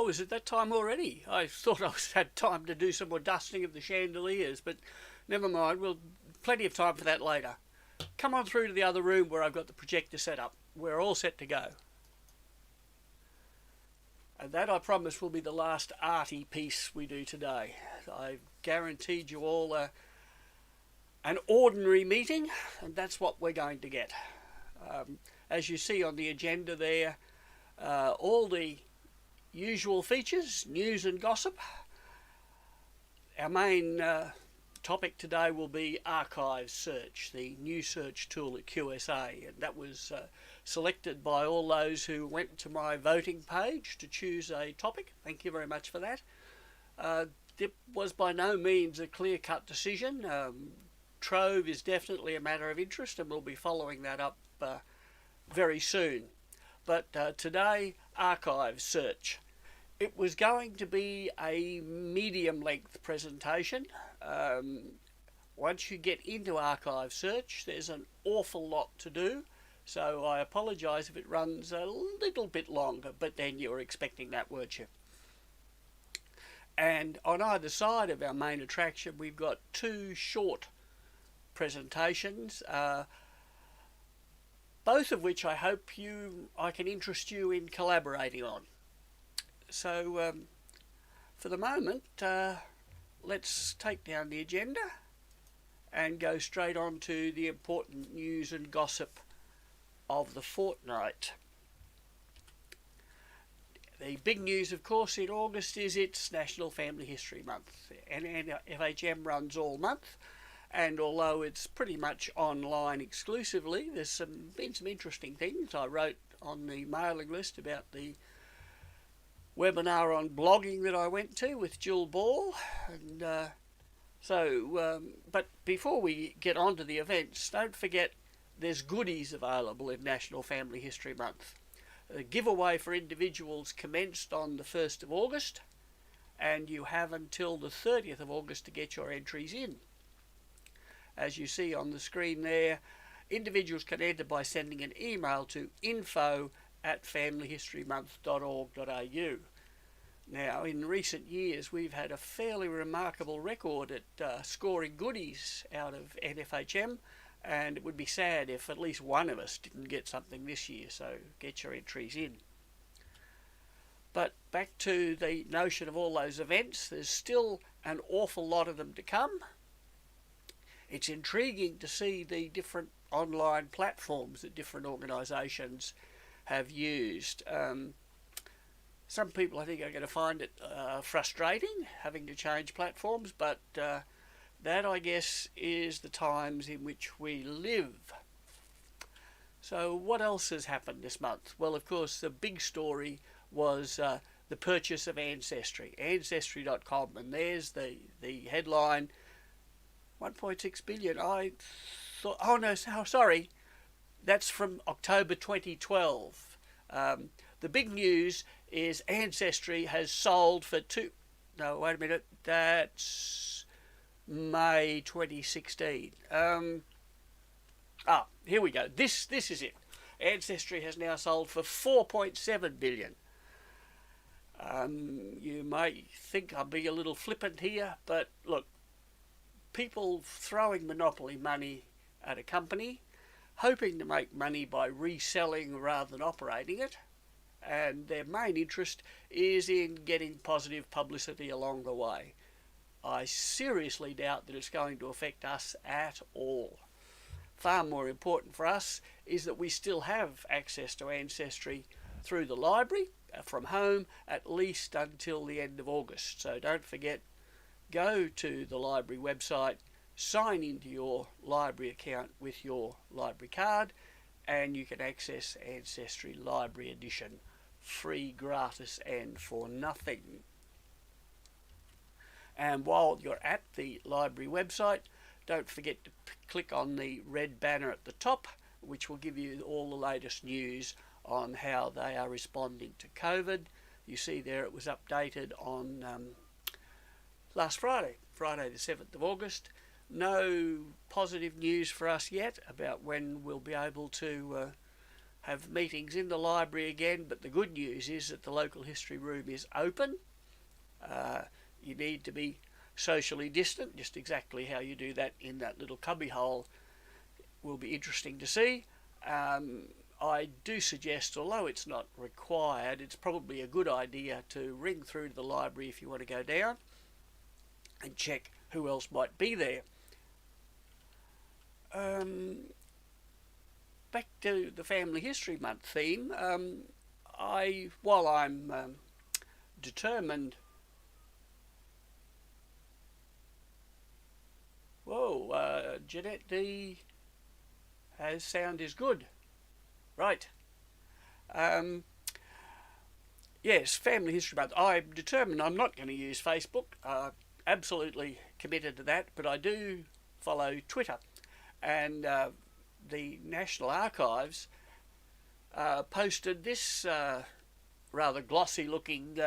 Oh, is it that time already? I thought I had time to do some more dusting of the chandeliers, but never mind. We'll plenty of time for that later. Come on through to the other room where I've got the projector set up. We're all set to go. And that, I promise, will be the last arty piece we do today. I've guaranteed you all an ordinary meeting, and that's what we're going to get. As you see on the agenda there, all the usual features, news and gossip. Our main topic today will be archive search, the new search tool at QSA, and that was selected by all those who went to my voting page to choose a topic. Thank you very much for that. It was by no means a clear-cut decision. Trove is definitely a matter of interest, and we'll be following that up very soon. But today, archive search. It was going to be a medium-length presentation. Once you get into archive search, there's an awful lot to do, so I apologise if it runs a little bit longer, but then you were expecting that, weren't you? And on either side of our main attraction, we've got two short presentations, both of which I hope I can interest you in collaborating on. So for the moment, let's take down the agenda and go straight on to the important news and gossip of the fortnight. The big news, of course, in August is it's National Family History Month, and FHM runs all month. And although it's pretty much online exclusively, there's been some interesting things. I wrote on the mailing list about the webinar on blogging that I went to with Jill Ball, and but before we get on to the events, don't forget there's goodies available in National Family History Month. The giveaway for individuals commenced on the 1st of August, and you have until the 30th of August to get your entries in. As you see on the screen there, individuals can enter by sending an email to info@familyhistorymonth.org.au. Now, in recent years, we've had a fairly remarkable record at scoring goodies out of NFHM, and it would be sad if at least one of us didn't get something this year, so get your entries in. But back to the notion of all those events, there's still an awful lot of them to come. It's intriguing to see the different online platforms that different organisations have used. Some people, I think, are going to find it frustrating having to change platforms, but that, I guess, is the times in which we live. So what else has happened this month? Well, of course, the big story was the purchase of Ancestry, ancestry.com, and there's the headline, 1.6 billion. I thought, oh no, sorry, that's from October 2012. The big news is Ancestry has sold for that's May 2016. Here we go. This is it. Ancestry has now sold for 4.7 billion. You may think I'm being a little flippant here, but look, people throwing monopoly money at a company, hoping to make money by reselling rather than operating it, and their main interest is in getting positive publicity along the way. I seriously doubt that it's going to affect us at all. Far more important for us is that we still have access to Ancestry through the library, from home, at least until the end of August. So don't forget, go to the library website, sign into your library account with your library card, and you can access Ancestry Library Edition free, gratis, and for nothing. And while you're at the library website, don't forget to click on the red banner at the top, which will give you all the latest news on how they are responding to COVID. You see there it was updated on last Friday the 7th of August. No positive news for us yet about when we'll be able to have meetings in the library again, but the good news is that the local history room is open. You need to be socially distant, just exactly how you do that in that little cubbyhole will be interesting to see. I do suggest, although it's not required, it's probably a good idea to ring through to the library if you want to go down and check who else might be there. Back to the Family History Month theme, while I'm determined... Whoa, Jeanette D has sound is good. Right. Yes, Family History Month. I'm determined I'm not going to use Facebook. Absolutely committed to that, but I do follow Twitter. And the National Archives posted this rather glossy looking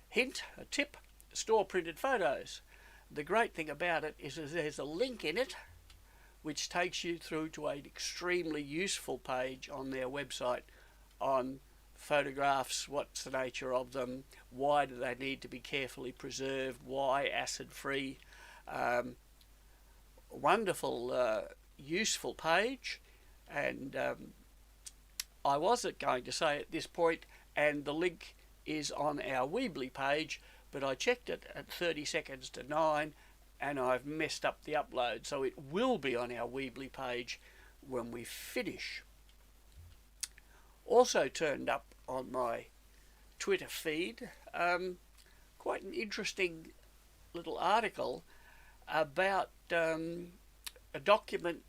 hint, a tip, store printed photos. The great thing about it is there's a link in it which takes you through to an extremely useful page on their website on photographs, what's the nature of them, why do they need to be carefully preserved, why acid-free. Wonderful, useful page, and I wasn't going to say at this point, and the link is on our Weebly page, but I checked it at 30 seconds to 9 and I've messed up the upload, so it will be on our Weebly page when we finish. Also turned up on my Twitter feed, quite an interesting little article about a document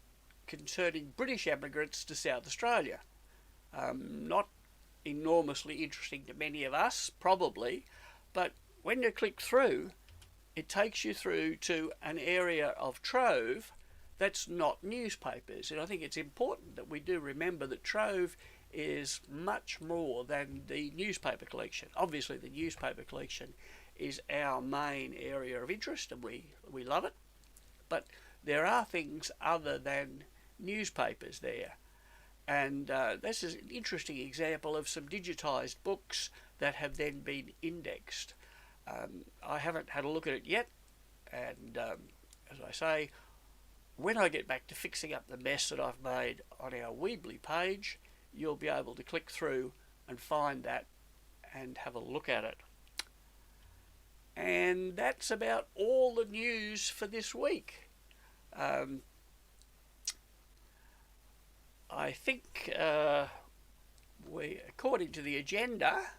concerning British emigrants to South Australia. Not enormously interesting to many of us, probably, but when you click through, it takes you through to an area of Trove that's not newspapers. And I think it's important that we do remember that Trove is much more than the newspaper collection. Obviously, the newspaper collection is our main area of interest, and we love it. But there are things other than newspapers there. And this is an interesting example of some digitised books that have then been indexed. I haven't had a look at it yet, and as I say, when I get back to fixing up the mess that I've made on our Weebly page, you'll be able to click through and find that and have a look at it. And that's about all the news for this week. I think according to the agenda,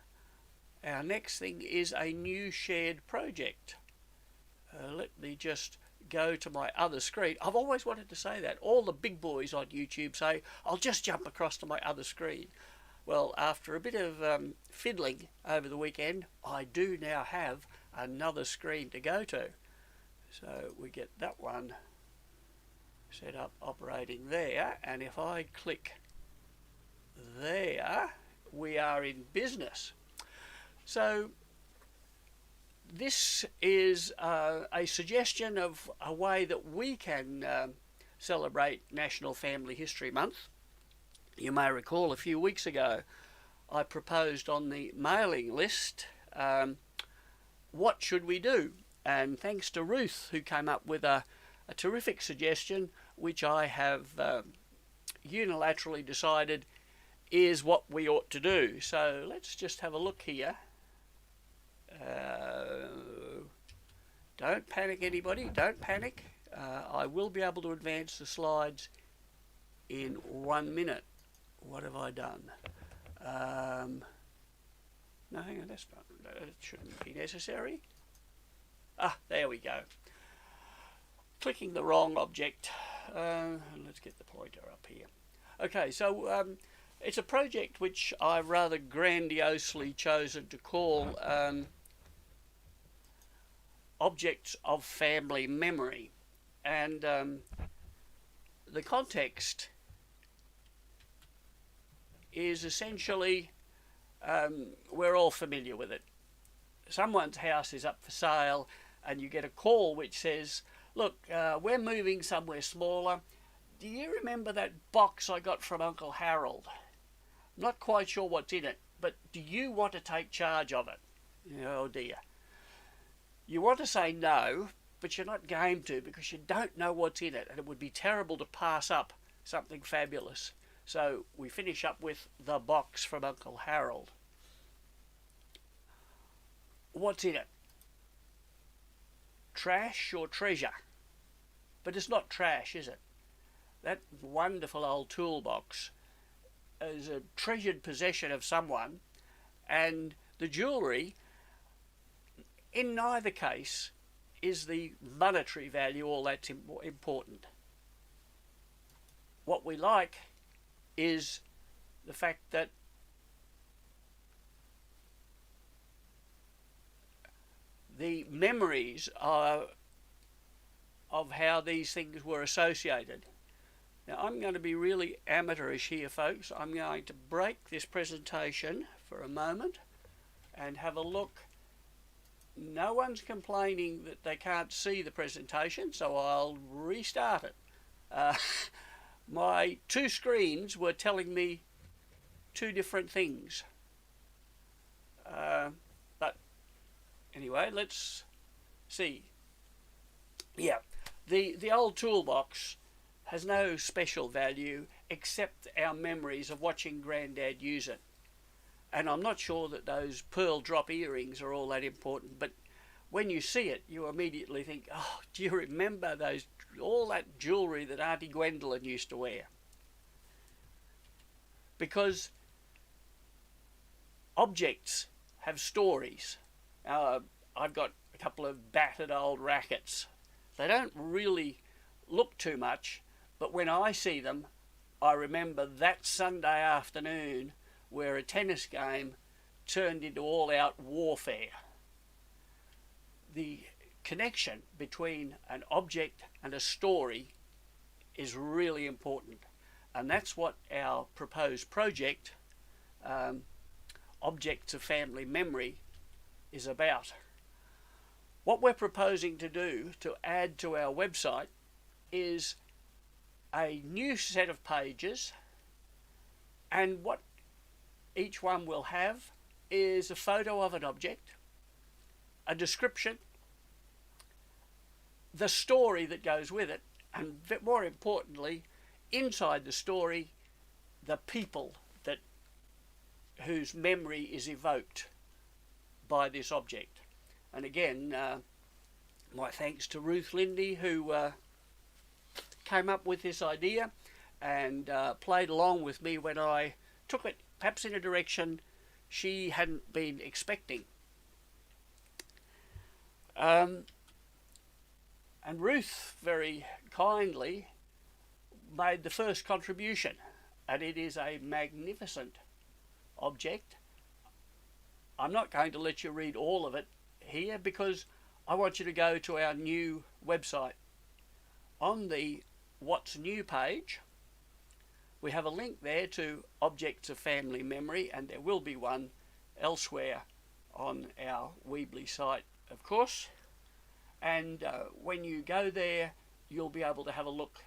our next thing is a new shared project. Let me just go to my other screen. I've always wanted to say that. All the big boys on YouTube say, I'll just jump across to my other screen. Well, after a bit of fiddling over the weekend, I do now have another screen to go to. So we get that one set up operating there, and if I click there, we are in business. So this is a suggestion of a way that we can celebrate National Family History Month. You may recall a few weeks ago I proposed on the mailing list, what should we do? And thanks to Ruth, who came up with a terrific suggestion, which I have unilaterally decided is what we ought to do. So let's just have a look here. Don't panic, anybody, don't panic. I will be able to advance the slides in 1 minute. What have I done? No, hang on, that shouldn't be necessary. There we go. Clicking the wrong object. Let's get the pointer up here. Okay, so it's a project which I've rather grandiosely chosen to call Objects of Family Memory. And the context is essentially, we're all familiar with it. Someone's house is up for sale and you get a call which says, look, we're moving somewhere smaller. Do you remember that box I got from Uncle Harold? not quite sure what's in it, but do you want to take charge of it? Oh dear. You want to say no, but you're not game to because you don't know what's in it, and it would be terrible to pass up something fabulous. So we finish up with the box from Uncle Harold. What's in it? Trash or treasure? But it's not trash, is it? That wonderful old toolbox is a treasured possession of someone, and the jewellery, in neither case, is the monetary value all that's important. What we like is the fact that the memories are of how these things were associated. Now I'm going to be really amateurish here, folks. I'm going to break this presentation for a moment and have a look. No one's complaining that they can't see the presentation, so I'll restart it. My two screens were telling me two different things. But anyway, let's see. Yeah, the old toolbox has no special value except our memories of watching Grandad use it. And I'm not sure that those pearl drop earrings are all that important, but when you see it, you immediately think, oh, do you remember all that jewellery that Auntie Gwendolyn used to wear? Because objects have stories. I've got a couple of battered old rackets. They don't really look too much, but when I see them, I remember that Sunday afternoon where a tennis game turned into all-out warfare. The connection between an object and a story is really important, and that's what our proposed project, Objects of Family Memory, is about. What we're proposing to do to add to our website is a new set of pages, and what each one will have is a photo of an object, a description, the story that goes with it, and more importantly, inside the story, the people whose memory is evoked by this object. And again, my thanks to Ruth Lindy, who came up with this idea and played along with me when I took it perhaps in a direction she hadn't been expecting. And Ruth very kindly made the first contribution, and it is a magnificent object. I'm not going to let you read all of it here because I want you to go to our new website. On the What's New page, we have a link there to Objects of Family Memory, and there will be one elsewhere on our Weebly site, of course. And when you go there, you'll be able to have a look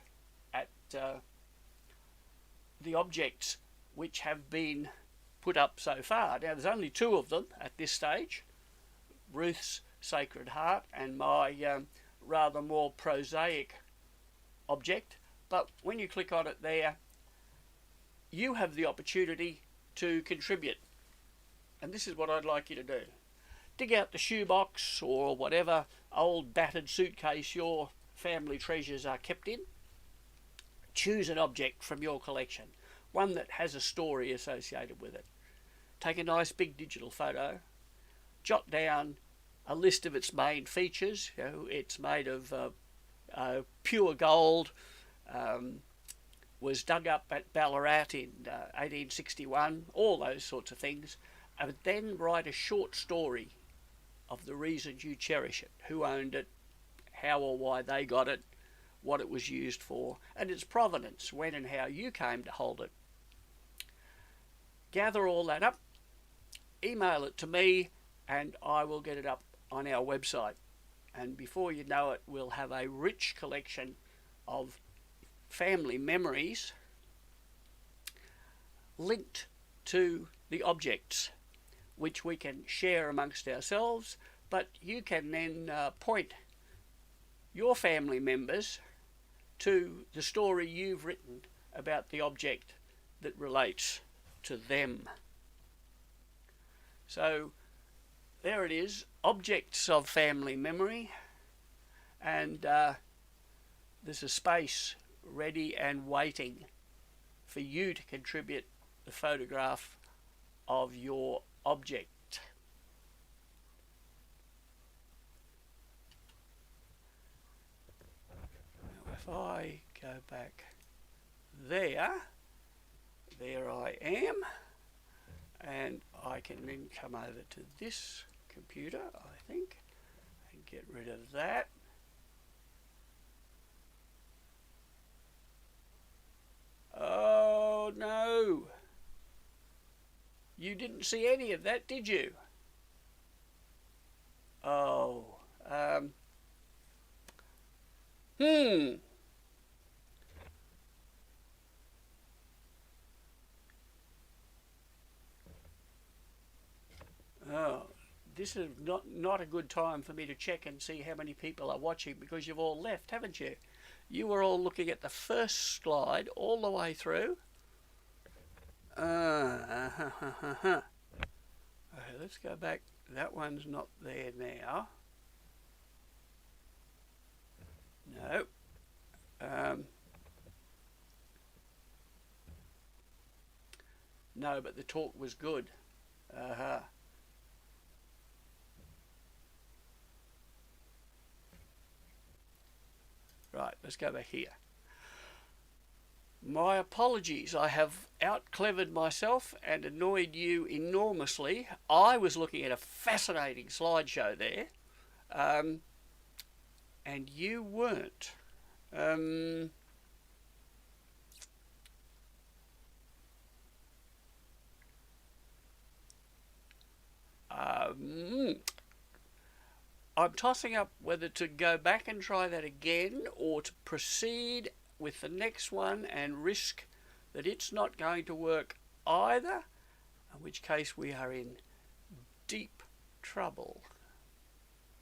at the objects which have been put up so far. Now, there's only two of them at this stage, Ruth's Sacred Heart and my rather more prosaic object. But when you click on it there, you have the opportunity to contribute. And this is what I'd like you to do. Dig out the shoebox or whatever old battered suitcase your family treasures are kept in. Choose an object from your collection, one that has a story associated with it. Take a nice big digital photo, jot down a list of its main features. You know, it's made of pure gold, was dug up at Ballarat in 1861, all those sorts of things, and then write a short story of the reasons you cherish it, who owned it, how or why they got it, what it was used for, and its provenance, when and how you came to hold it. Gather all that up, email it to me, and I will get it up on our website. And before you know it, we'll have a rich collection of family memories linked to the objects, which we can share amongst ourselves, but you can then point your family members to the story you've written about the object that relates to them. So there it is, objects of family memory, and there's a space ready and waiting for you to contribute the photograph of your object. Now if I go back there I am, and I can then come over to this computer, I think, and get rid of that. Oh no! You didn't see any of that, did you? Oh, Oh, this is not a good time for me to check and see how many people are watching, because you've all left, haven't you? You were all looking at the first slide all the way through. Okay, let's go back. That one's not there now. No. No, but the talk was good. Right, let's go back here. My apologies, I have out-clevered myself and annoyed you enormously. I was looking at a fascinating slideshow there, and you weren't. I'm tossing up whether to go back and try that again or to proceed with the next one and risk that it's not going to work either, in which case we are in deep trouble.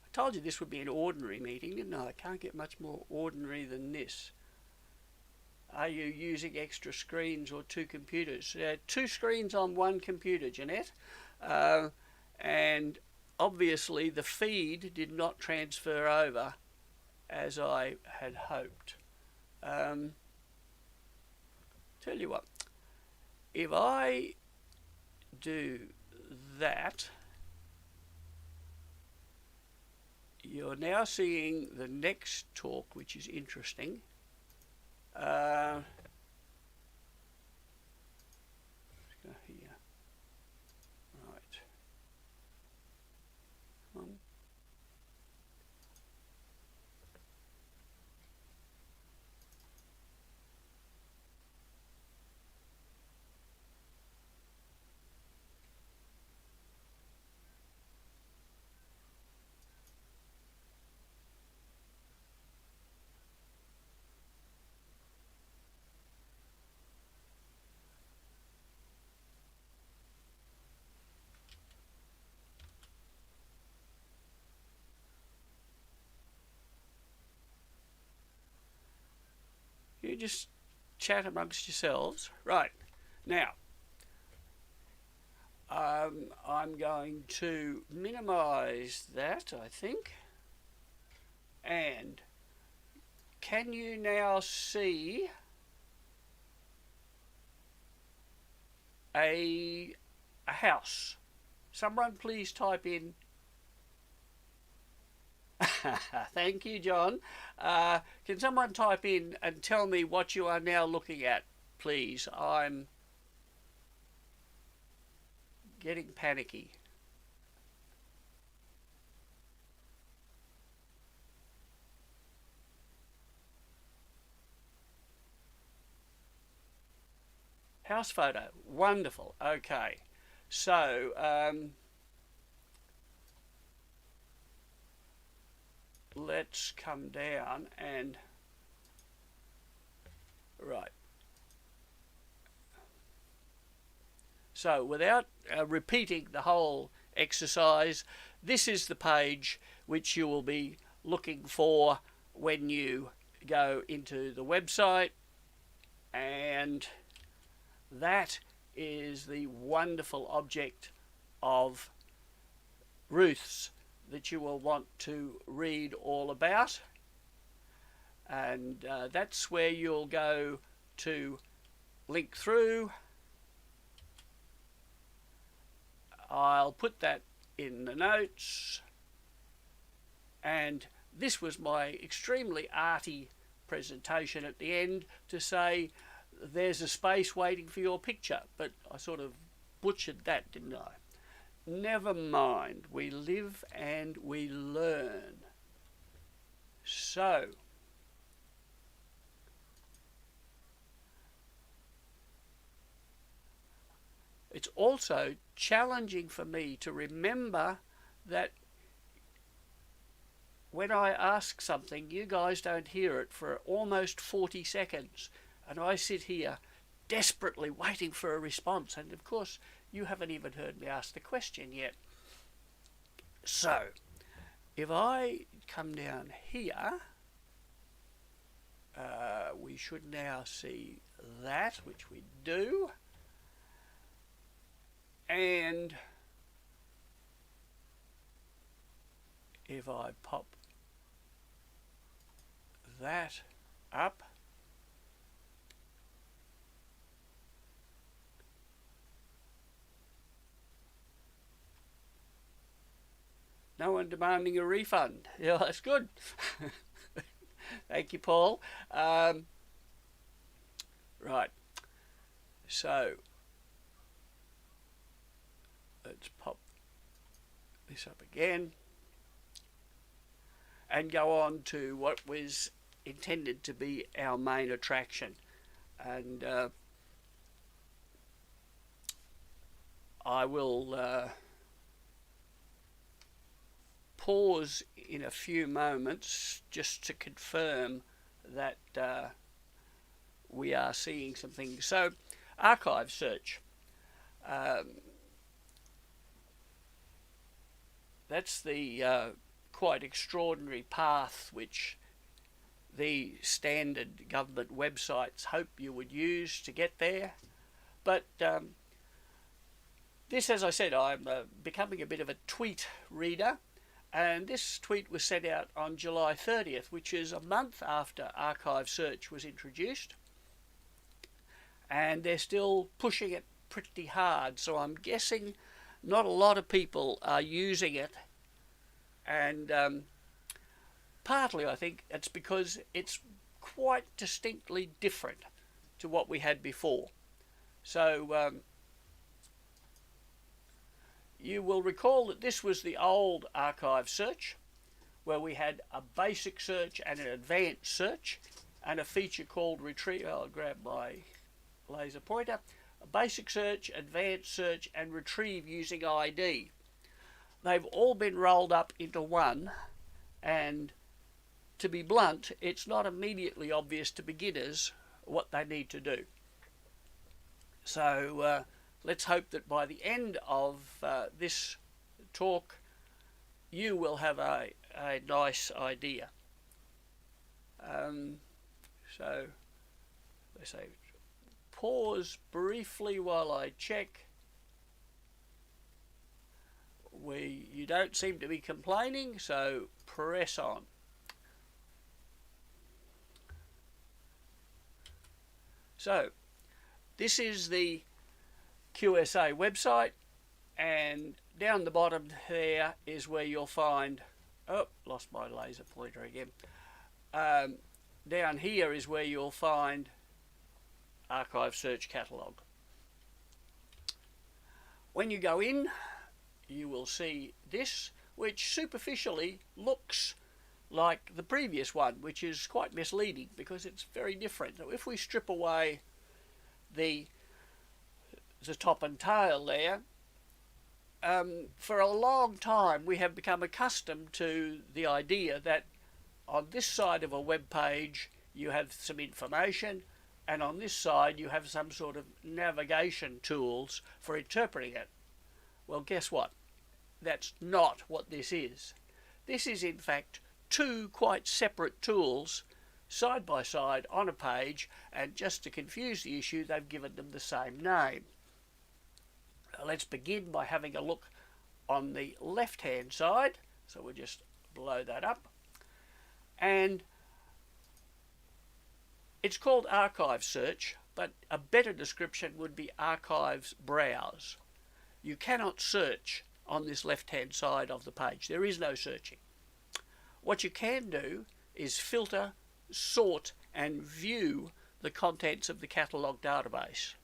I told you this would be an ordinary meeting, didn't I? I can't get much more ordinary than this. Are you using extra screens or two computers? Two screens on one computer, Jeanette. And obviously the feed did not transfer over as I had hoped. Tell you what, if I do that, you're now seeing the next talk, which is interesting. Let's go here. Right. Come on. You just chat amongst yourselves. Right, now, I'm going to minimize that, I think. And can you now see a house? Someone please type in. Thank you, John. Can someone type in and tell me what you are now looking at, please? I'm getting panicky. House photo. Wonderful. Okay. So, let's come down and right. So without repeating the whole exercise, this is the page which you will be looking for when you go into the website, and that is the wonderful object of Ruth's that you will want to read all about, and that's where you'll go to link through. I'll put that in the notes, and this was my extremely arty presentation at the end to say there's a space waiting for your picture, but I sort of butchered that, didn't I? Never mind, we live and we learn. So, it's also challenging for me to remember that when I ask something, you guys don't hear it for almost 40 seconds, and I sit here desperately waiting for a response, and of course you haven't even heard me ask the question yet. So, if I come down here, we should now see that, which we do, and if I pop that up, no one demanding a refund. Yeah, that's good. Thank you, Paul. Right, so let's pop this up again and go on to what was intended to be our main attraction. And I will pause in a few moments just to confirm that we are seeing some things. So, archive search. That's the quite extraordinary path which the standard government websites hope you would use to get there. But this, as I said, I'm becoming a bit of a tweet reader, and this tweet was sent out on July 30th, which is a month after archive search was introduced, and they're still pushing it pretty hard, so I'm guessing not a lot of people are using it, and partly I think it's because it's quite distinctly different to what we had before. So you will recall that this was the old archive search, where we had a basic search and an advanced search, and a feature called retrieve. I'll grab my laser pointer. A basic search, advanced search, and retrieve using ID. They've all been rolled up into one, and to be blunt, it's not immediately obvious to beginners what they need to do. So let's hope that by the end of this talk, you will have a nice idea. So let's say pause briefly while I check. You don't seem to be complaining, so press on. So this is the QSA website, and down the bottom there is where you'll find, oh, lost my laser pointer again. Down here is where you'll find archive search catalogue. When you go in, you will see this, which superficially looks like the previous one, which is quite misleading because it's very different. So if we strip away the top and tail there, for a long time we have become accustomed to the idea that on this side of a web page you have some information, and on this side you have some sort of navigation tools for interpreting it. Well, guess what? That's not what this is. This is in fact two quite separate tools side by side on a page, and just to confuse the issue, they've given them the same name. Let's begin by having a look on the left hand side. So we'll just blow that up, and it's called Archive Search, but a better description would be Archives Browse. You cannot search on this left hand side of the page. There is no searching. What you can do is filter, sort and view the contents of the catalogue database.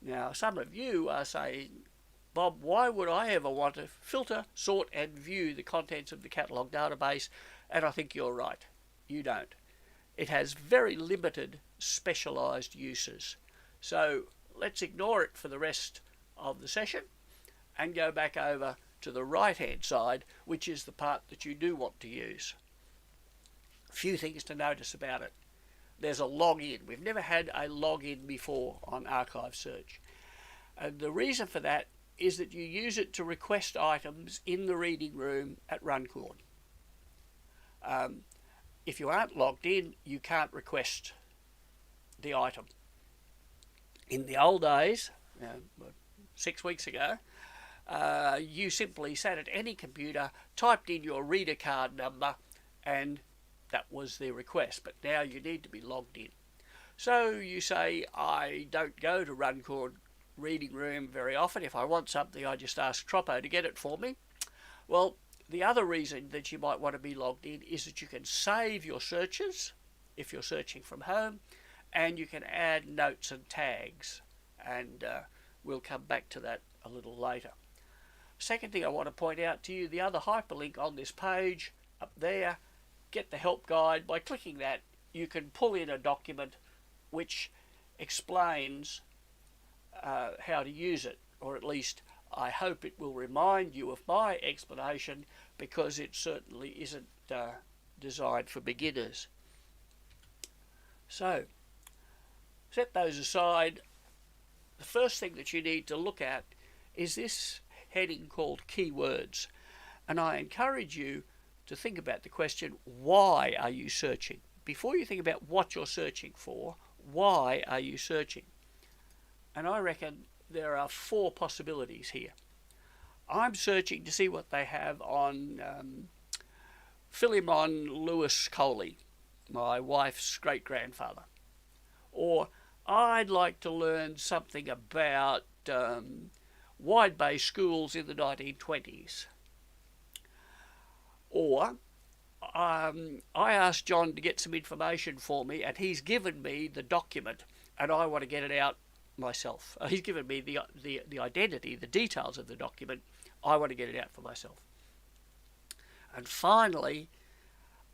Now, some of you are saying, Bob, why would I ever want to filter, sort and view the contents of the catalogue database? And I think you're right. You don't. It has very limited specialised uses. So let's ignore it for the rest of the session and go back over to the right hand side, which is the part that you do want to use. A few things to notice about it. There's a login. We've never had a login before on Archive Search. And the reason for that is that you use it to request items in the reading room at Runcorn. If you aren't logged in, you can't request the item. In the old days, 6 weeks ago, you simply sat at any computer, typed in your reader card number, and that was the request. But now you need to be logged in. So you say, I don't go to Runcorn reading room very often. If I want something, I just ask Troppo to get it for me. Well, the other reason that you might want to be logged in is that you can save your searches if you're searching from home, and you can add notes and tags, and we'll come back to that a little later. Second thing I want to point out to you, the other hyperlink on this page up there, get the help guide. By clicking that, you can pull in a document which explains how to use it, or at least I hope it will remind you of my explanation, because it certainly isn't designed for beginners. So, set those aside. The first thing that you need to look at is this heading called Keywords. And I encourage you to think about the question, why are you searching? Before you think about what you're searching for, why are you searching? And I reckon there are 4 possibilities here. I'm searching to see what they have on Philemon Lewis Coley, my wife's great-grandfather. Or I'd like to learn something about wide bay schools in the 1920s. Or I asked John to get some information for me, and he's given me the document, and I want to get it out myself. He's given me the identity, the details of the document. I want to get it out for myself. And finally,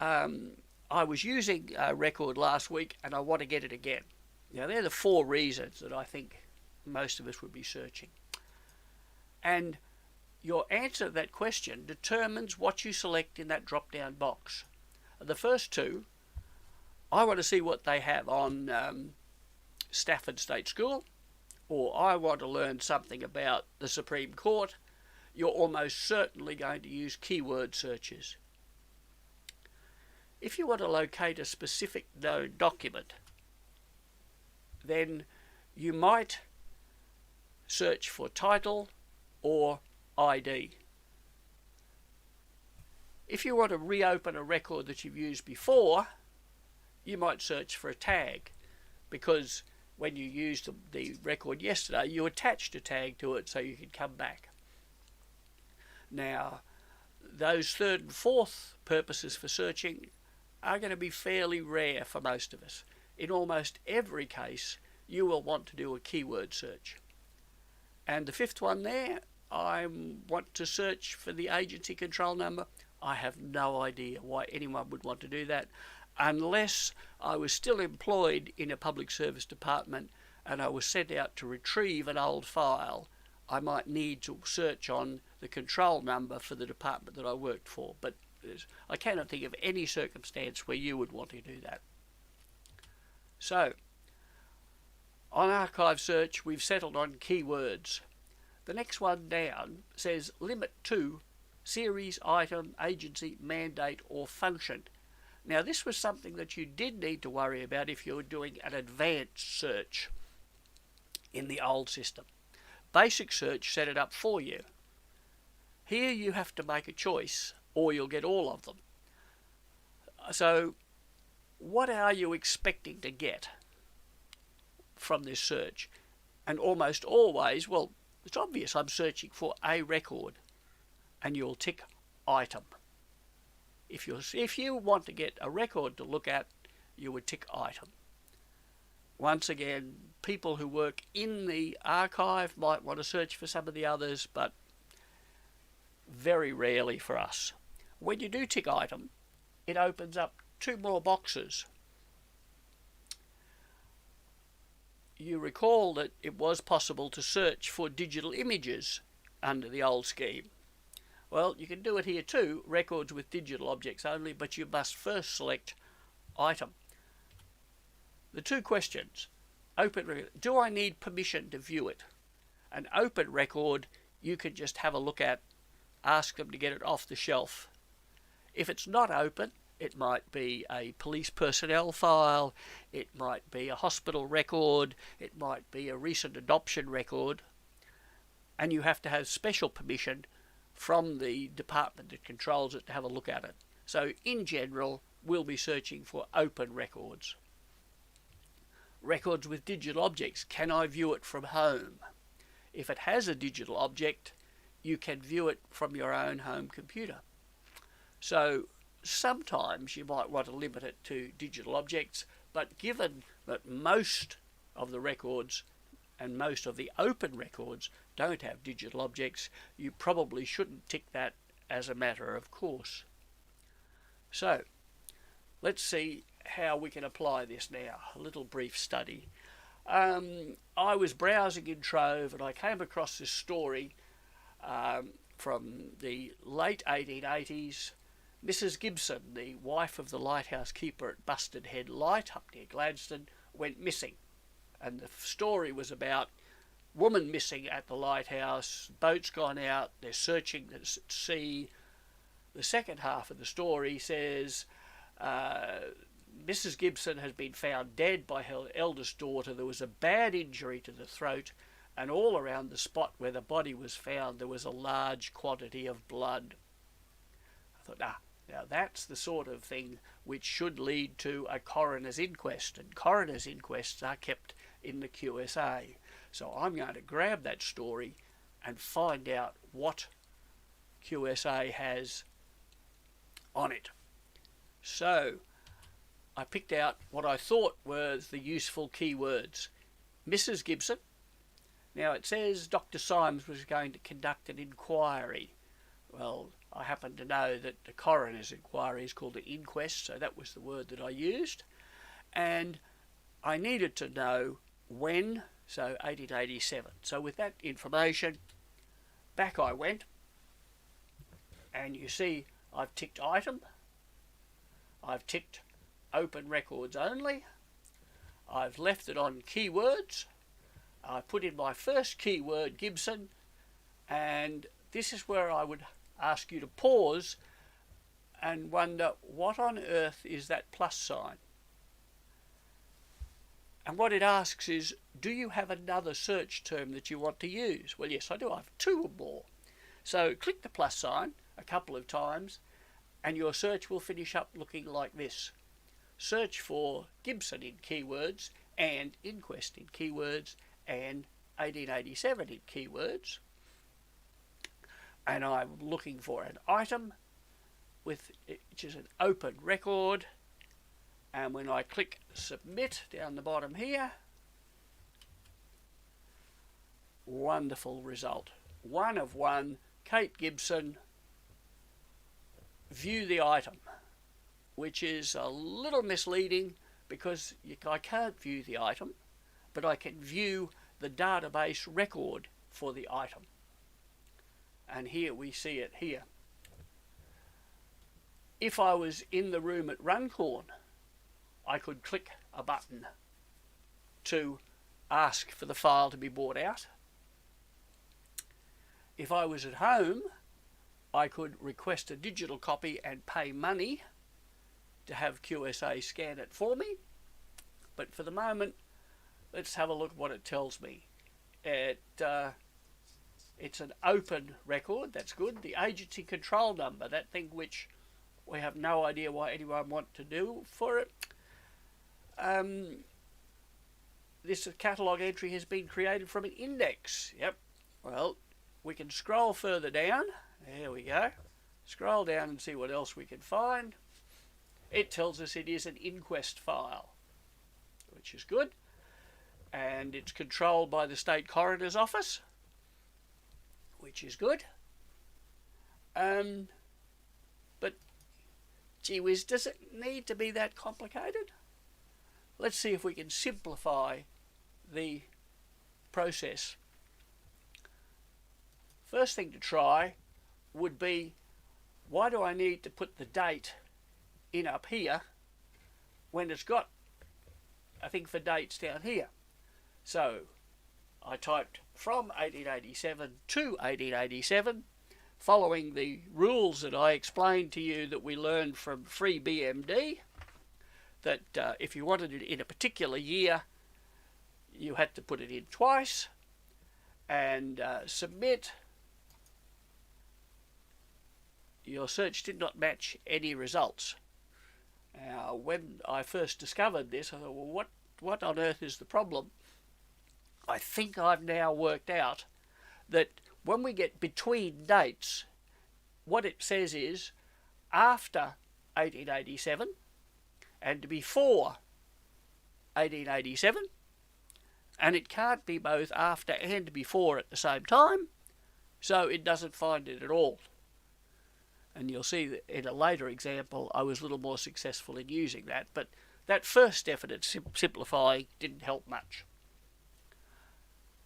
I was using a record last week, and I want to get it again. Now, they're the 4 reasons that I think most of us would be searching. And your answer to that question determines what you select in that drop-down box. The first 2, I want to see what they have on Stafford State School, or I want to learn something about the Supreme Court. You're almost certainly going to use keyword searches. If you want to locate a specific known document, then you might search for title or ID. If you want to reopen a record that you've used before, you might search for a tag, because when you used the record yesterday, you attached a tag to it so you could come back. Now, those 3rd and 4th purposes for searching are going to be fairly rare for most of us. In almost every case, you will want to do a keyword search. And the 5th one there, I want to search for the agency control number. I have no idea why anyone would want to do that, unless I was still employed in a public service department and I was sent out to retrieve an old file. I might need to search on the control number for the department that I worked for, but I cannot think of any circumstance where you would want to do that. So, on archive search, we've settled on keywords. The next one down says limit to series, item, agency, mandate or function. Now this was something that you did need to worry about if you were doing an advanced search in the old system. Basic search set it up for you. Here you have to make a choice or you'll get all of them. So what are you expecting to get from this search? And almost always, well, it's obvious I'm searching for a record, and you'll tick item. If you want to get a record to look at, you would tick item. Once again, people who work in the archive might want to search for some of the others, but very rarely for us. When you do tick item, it opens up two more boxes. You recall that it was possible to search for digital images under the old scheme. Well, you can do it here too, records with digital objects only, but you must first select item. The two questions. Do I need permission to view it? An open record you can just have a look at, ask them to get it off the shelf. If it's not open, it might be a police personnel file, it might be a hospital record, it might be a recent adoption record, and you have to have special permission from the department that controls it to have a look at it. So in general, we'll be searching for open records. Records with digital objects. Can I view it from home? If it has a digital object, you can view it from your own home computer. So sometimes you might want to limit it to digital objects, but given that most of the records and most of the open records don't have digital objects, you probably shouldn't tick that as a matter of course. So let's see how we can apply this now. A little brief study. I was browsing in Trove and I came across this story from the late 1880s. Mrs. Gibson, the wife of the lighthouse keeper at Busted Head Light up near Gladstone, went missing. And the story was about woman missing at the lighthouse, boats gone out, they're searching the sea. The second half of the story says Mrs. Gibson has been found dead by her eldest daughter. There was a bad injury to the throat, and all around the spot where the body was found there was a large quantity of blood. I thought, now that's the sort of thing which should lead to a coroner's inquest, and coroner's inquests are kept in the QSA. So I'm going to grab that story and find out what QSA has on it. So I picked out what I thought were the useful keywords. Mrs. Gibson. Now it says Dr. Symes was going to conduct an inquiry. Well, I happen to know that the coroner's inquiry is called an inquest, so that was the word that I used. And I needed to know when, so 1887. So with that information, back I went, and you see I've ticked item, I've ticked open records only, I've left it on keywords, I put in my first keyword Gibson, and this is where I would ask you to pause and wonder what on earth is that plus sign. And what it asks is, do you have another search term that you want to use? Well, yes, I do. I have two or more. So click the plus sign a couple of times and your search will finish up looking like this. Search for Gibson in keywords and inquest in keywords and 1887 in keywords. And I'm looking for an item which is an open record. And when I click submit down the bottom here, wonderful result. 1 of 1, Kate Gibson, view the item, which is a little misleading because I can't view the item, but I can view the database record for the item. And here we see it here. If I was in the room at Runcorn, I could click a button to ask for the file to be brought out. If I was at home, I could request a digital copy and pay money to have QSA scan it for me. But for the moment, let's have a look at what it tells me. It's an open record, that's good. The agency control number, that thing which we have no idea why anyone want to do for it. This catalogue entry has been created from an index. Yep. Well, we can scroll further down. There we go. Scroll down and see what else we can find. It tells us it is an inquest file, which is good. And it's controlled by the State Coroner's Office, which is good. But, gee whiz, does it need to be that complicated? Let's see if we can simplify the process. First thing to try would be, why do I need to put the date in up here when it's got a thing for dates down here? So I typed from 1887 to 1887, following the rules that I explained to you that we learned from Free BMD, that if you wanted it in a particular year, you had to put it in twice, and submit. Your search did not match any results. Now, when I first discovered this, I thought, well, what on earth is the problem? I think I've now worked out that when we get between dates, what it says is after 1887 and before 1887, and it can't be both after and before at the same time, so it doesn't find it at all. And you'll see that in a later example I was a little more successful in using that, but that first effort at simplifying didn't help much.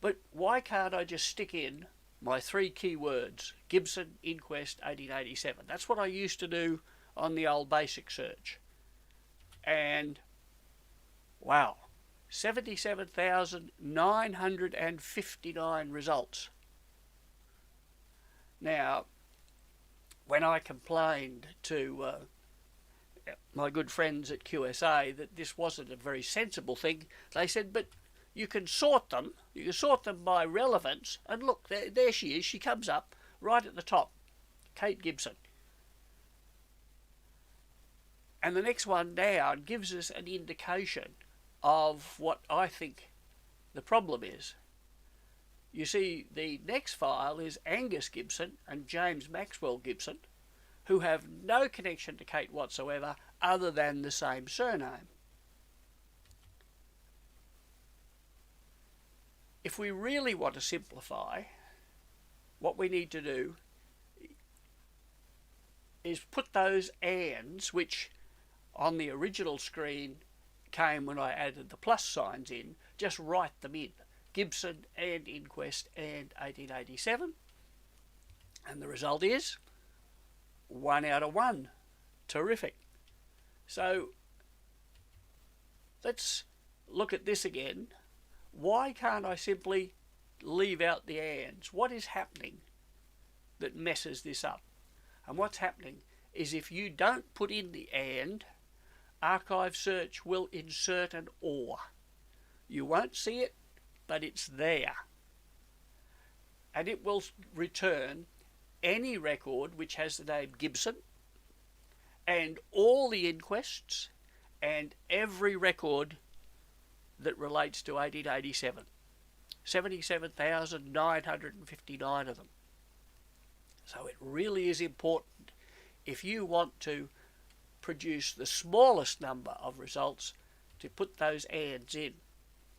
But why can't I just stick in my 3 keywords, Gibson, Inquest, 1887? That's what I used to do on the old basic search. And wow, 77,959 results. Now, when I complained to my good friends at QSA that this wasn't a very sensible thing, they said, but you can sort them. You can sort them by relevance. And look, there she is. She comes up right at the top. Kate Gibson. And the next one down gives us an indication of what I think the problem is. You see, the next file is Angus Gibson and James Maxwell Gibson, who have no connection to Kate whatsoever other than the same surname. If we really want to simplify, what we need to do is put those ands, which on the original screen came when I added the plus signs in, just write them in. Gibson and Inquest and 1887. And the result is 1 out of 1. Terrific. So let's look at this again. Why can't I simply leave out the ands? What is happening that messes this up? And what's happening is if you don't put in the and, Archive Search will insert an or. You won't see it, but it's there. And it will return any record which has the name Gibson and all the inquests and every record that relates to 1887. 77,959 of them. So it really is important, if you want to produce the smallest number of results, to put those ands in.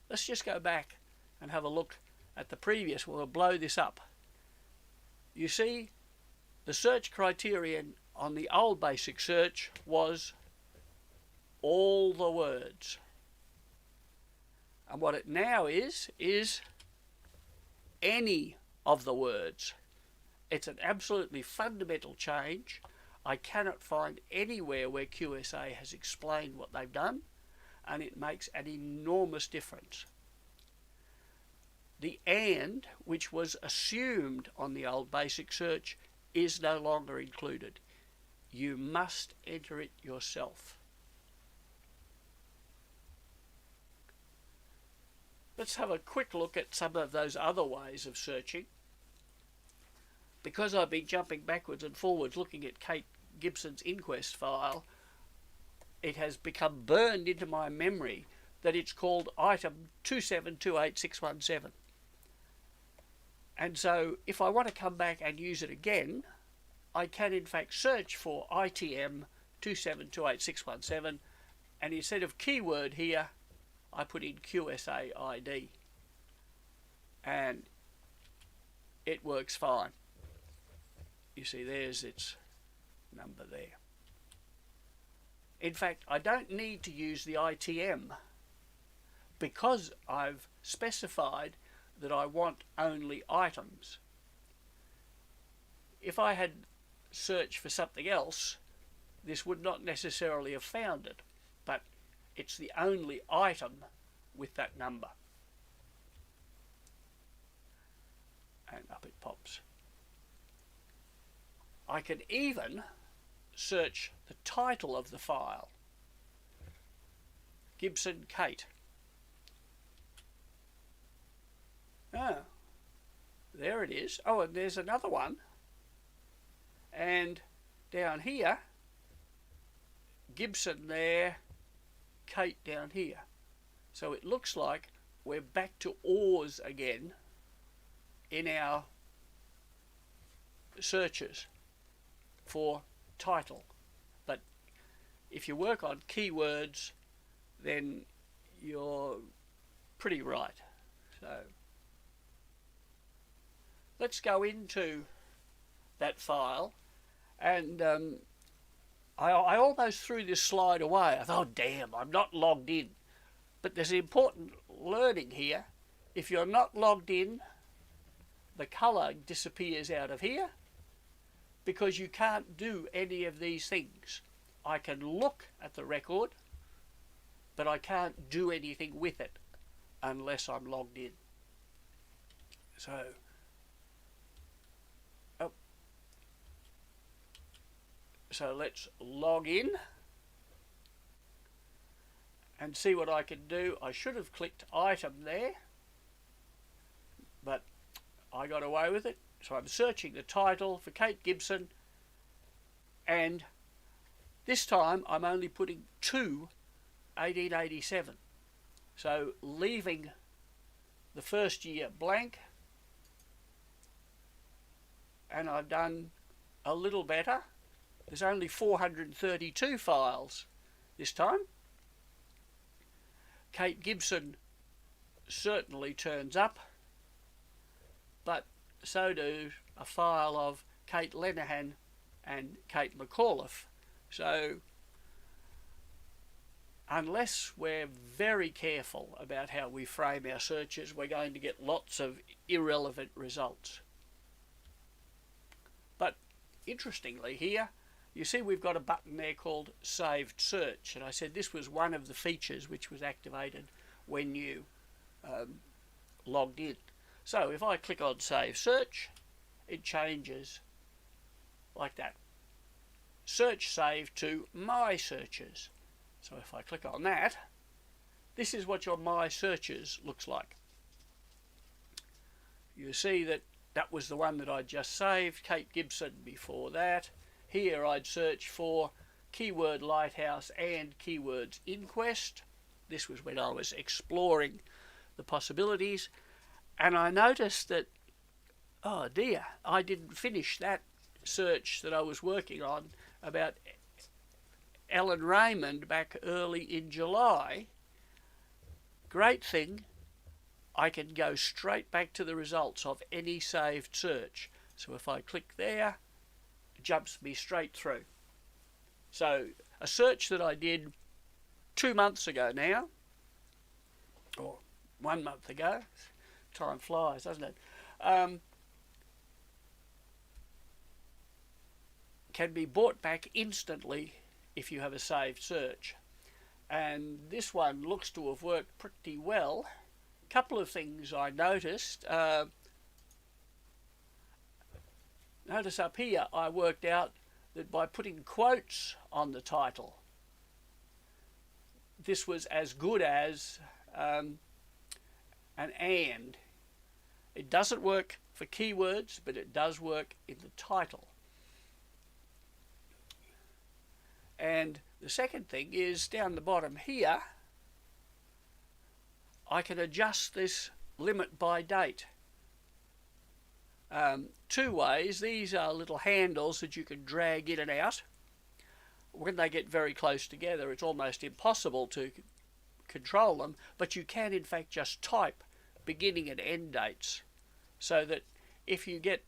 Let's just go back and have a look at the previous. We'll blow this up. You see, the search criterion on the old basic search was all the words. And what it now is any of the words. It's an absolutely fundamental change. I cannot find anywhere where QSA has explained what they've done. and it makes an enormous difference. The "and," which was assumed on the old basic search, is no longer included. You must enter it yourself. Let's have a quick look at some of those other ways of searching. Because I've been jumping backwards and forwards looking at Kate Gibson's inquest file, it has become burned into my memory that it's called item 2728617. And so if I want to come back and use it again, I can in fact search for ITM 2728617, and instead of keyword here, I put in QSA ID, and it works fine. You see, there's its number there. In fact, I don't need to use the ITM because I've specified that I want only items. If I had searched for something else, this would not necessarily have found it, but it's the only item with that number. And up it pops. I can even search the title of the file. Gibson Kate. Oh, there it is. Oh, and there's another one. And down here, Gibson there, Kate down here. So it looks like we're back to ors again in our searches for title. But if you work on keywords, then you're pretty right. So let's go into that file, and I almost threw this slide away. I thought, oh damn, I'm not logged in. But there's an important learning here. If you're not logged in, the colour disappears out of here because you can't do any of these things. I can look at the record, but I can't do anything with it unless I'm logged in. So let's log in and see what I can do. I should have clicked item there, but I got away with it. So I'm searching the title for Kate Gibson, and this time I'm only putting 1887. So leaving the first year blank, and I've done a little better. There's only 432 files this time. Kate Gibson certainly turns up, but so do a file of Kate Lenihan and Kate McAuliffe. So unless we're very careful about how we frame our searches, we're going to get lots of irrelevant results. But interestingly here, you see we've got a button there called Saved Search, and I said this was one of the features which was activated when you logged in. So if I click on Save Search, it changes like that. Search saved to My Searches. So if I click on that, this is what your My Searches looks like. You see that that was the one that I just saved, Kate Gibson before that. Here I'd search for keyword lighthouse and keywords inquest. This was when I was exploring the possibilities, and I noticed that, oh dear, I didn't finish that search that I was working on about Ellen Raymond back early in July. Great thing, I can go straight back to the results of any saved search. So if I click there, jumps me straight through. So a search that I did 2 months ago now, or 1 month ago, time flies, doesn't it, can be brought back instantly if you have a saved search. and this one looks to have worked pretty well. A couple of things I noticed. Notice up here I worked out that by putting quotes on the title, this was as good as an and. It doesn't work for keywords, but it does work in the title. And the second thing is down the bottom here, I can adjust this limit by date. Two ways. These are little handles that you can drag in and out. When they get very close together, it's almost impossible to control them, but you can in fact just type beginning and end dates, so that if you get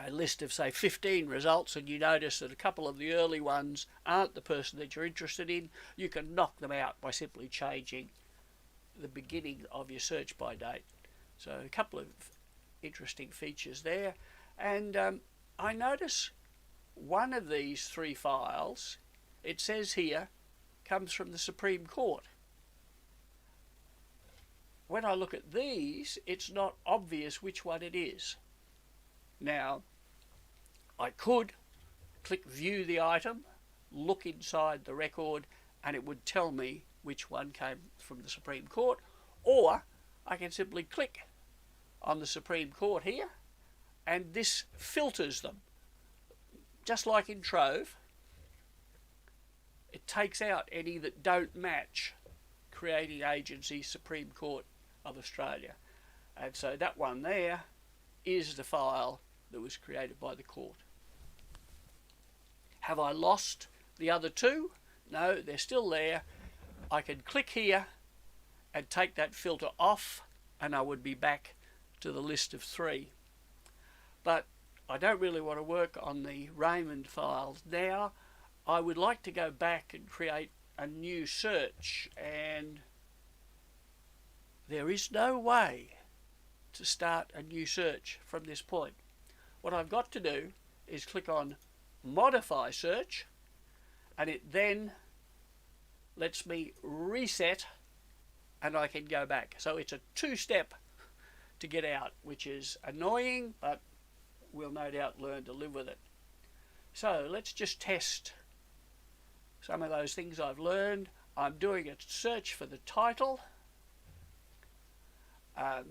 a list of say 15 results and you notice that a couple of the early ones aren't the person that you're interested in, you can knock them out by simply changing the beginning of your search by date. So a couple of interesting features there. And I notice one of these three files, it says here, comes from the Supreme Court. When I look at these, it's not obvious which one it is. Now, I could click view the item, look inside the record, and it would tell me which one came from the Supreme Court, or I can simply click on the Supreme Court here, and this filters them. Just like in Trove, it takes out any that don't match Creating Agency Supreme Court of Australia. And so that one there is the file that was created by the court. Have I lost the other two? No, they're still there. I can click here and take that filter off, and I would be back to the list of three. But I don't really want to work on the Raymond files now. I would like to go back and create a new search, and there is no way to start a new search from this point. What I've got to do is click on Modify Search, and it then lets me reset, and I can go back. So it's a two-step to get out, which is annoying, but we'll no doubt learn to live with it. So let's just test some of those things I've learned. I'm doing a search for the title. I'm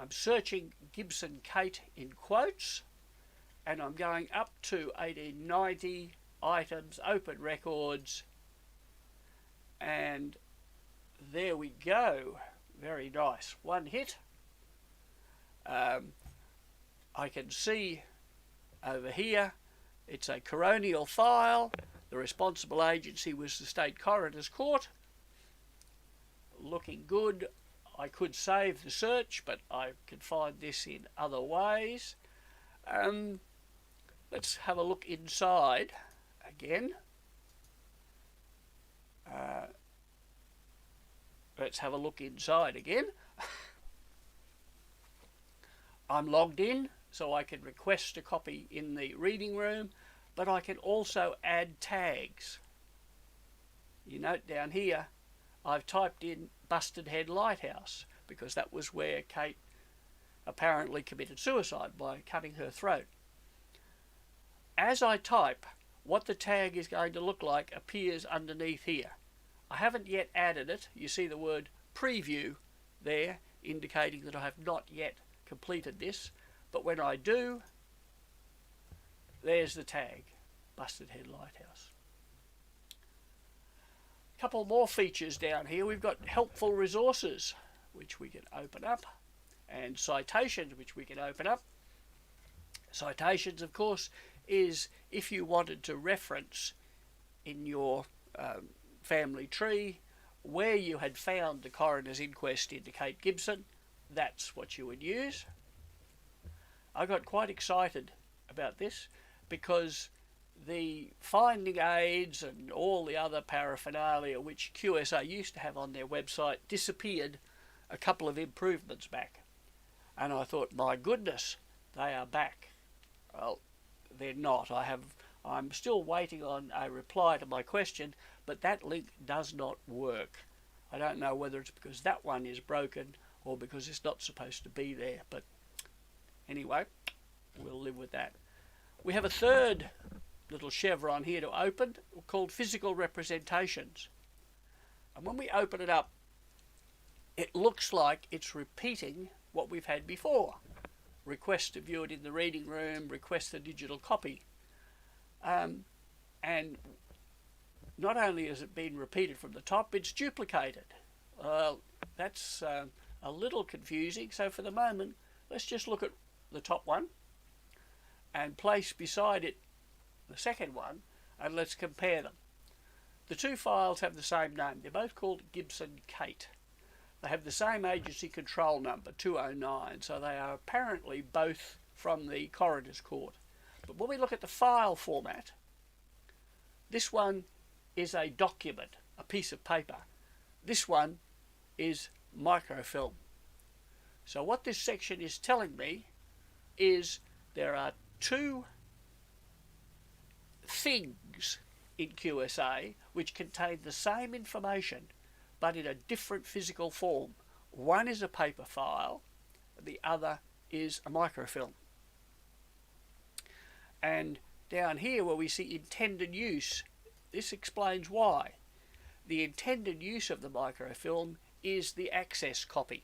searching Gibson Kate in quotes, and I'm going up to 1890 items, open records, and there we go. Very nice. One hit. I can see over here it's a coronial file. The responsible agency was the State Coroner's Court. Looking good. I could save the search, but I can find this in other ways. Let's have a look inside again. Let's have a look inside again. I'm logged in, so I can request a copy in the reading room, but I can also add tags. You note down here, I've typed in Busted Head Lighthouse, because that was where Kate apparently committed suicide by cutting her throat. As I type, what the tag is going to look like appears underneath here. I haven't yet added it. You see the word preview there, indicating that I have not yet completed this, but when I do, there's the tag, Busted Head Lighthouse. A couple more features down here. We've got helpful resources, which we can open up, and citations, which we can open up. Citations, of course, is if you wanted to reference in your family tree where you had found the coroner's inquest into Kate Gibson, that's what you would use. I got quite excited about this because the finding aids and all the other paraphernalia which QSA used to have on their website disappeared a couple of improvements back. And I thought, my goodness, they are back. Well, they're not. I have I'm still waiting on a reply to my question, but that link does not work. I don't know whether it's because that one is broken or because it's not supposed to be there, but anyway, we'll live with that. We have a third little chevron here to open called physical representations. And when we open it up, it looks like it's repeating what we've had before. Request to view it in the reading room, request a digital copy. And not only has it been repeated from the top, it's duplicated. That's a little confusing, so for the moment, let's just look at the top one and place beside it the second one, and let's compare them. The two files have the same name. They're both called Gibson Kate. They have the same agency control number, 209, so they are apparently both from the Coroner's Court. But when we look at the file format, this one is a document, a piece of paper. This one is microfilm. So what this section is telling me is there are two things in QSA which contain the same information but in a different physical form. One is a paper file, the other is a microfilm. And down here where we see intended use, this explains why. The intended use of the microfilm is the access copy.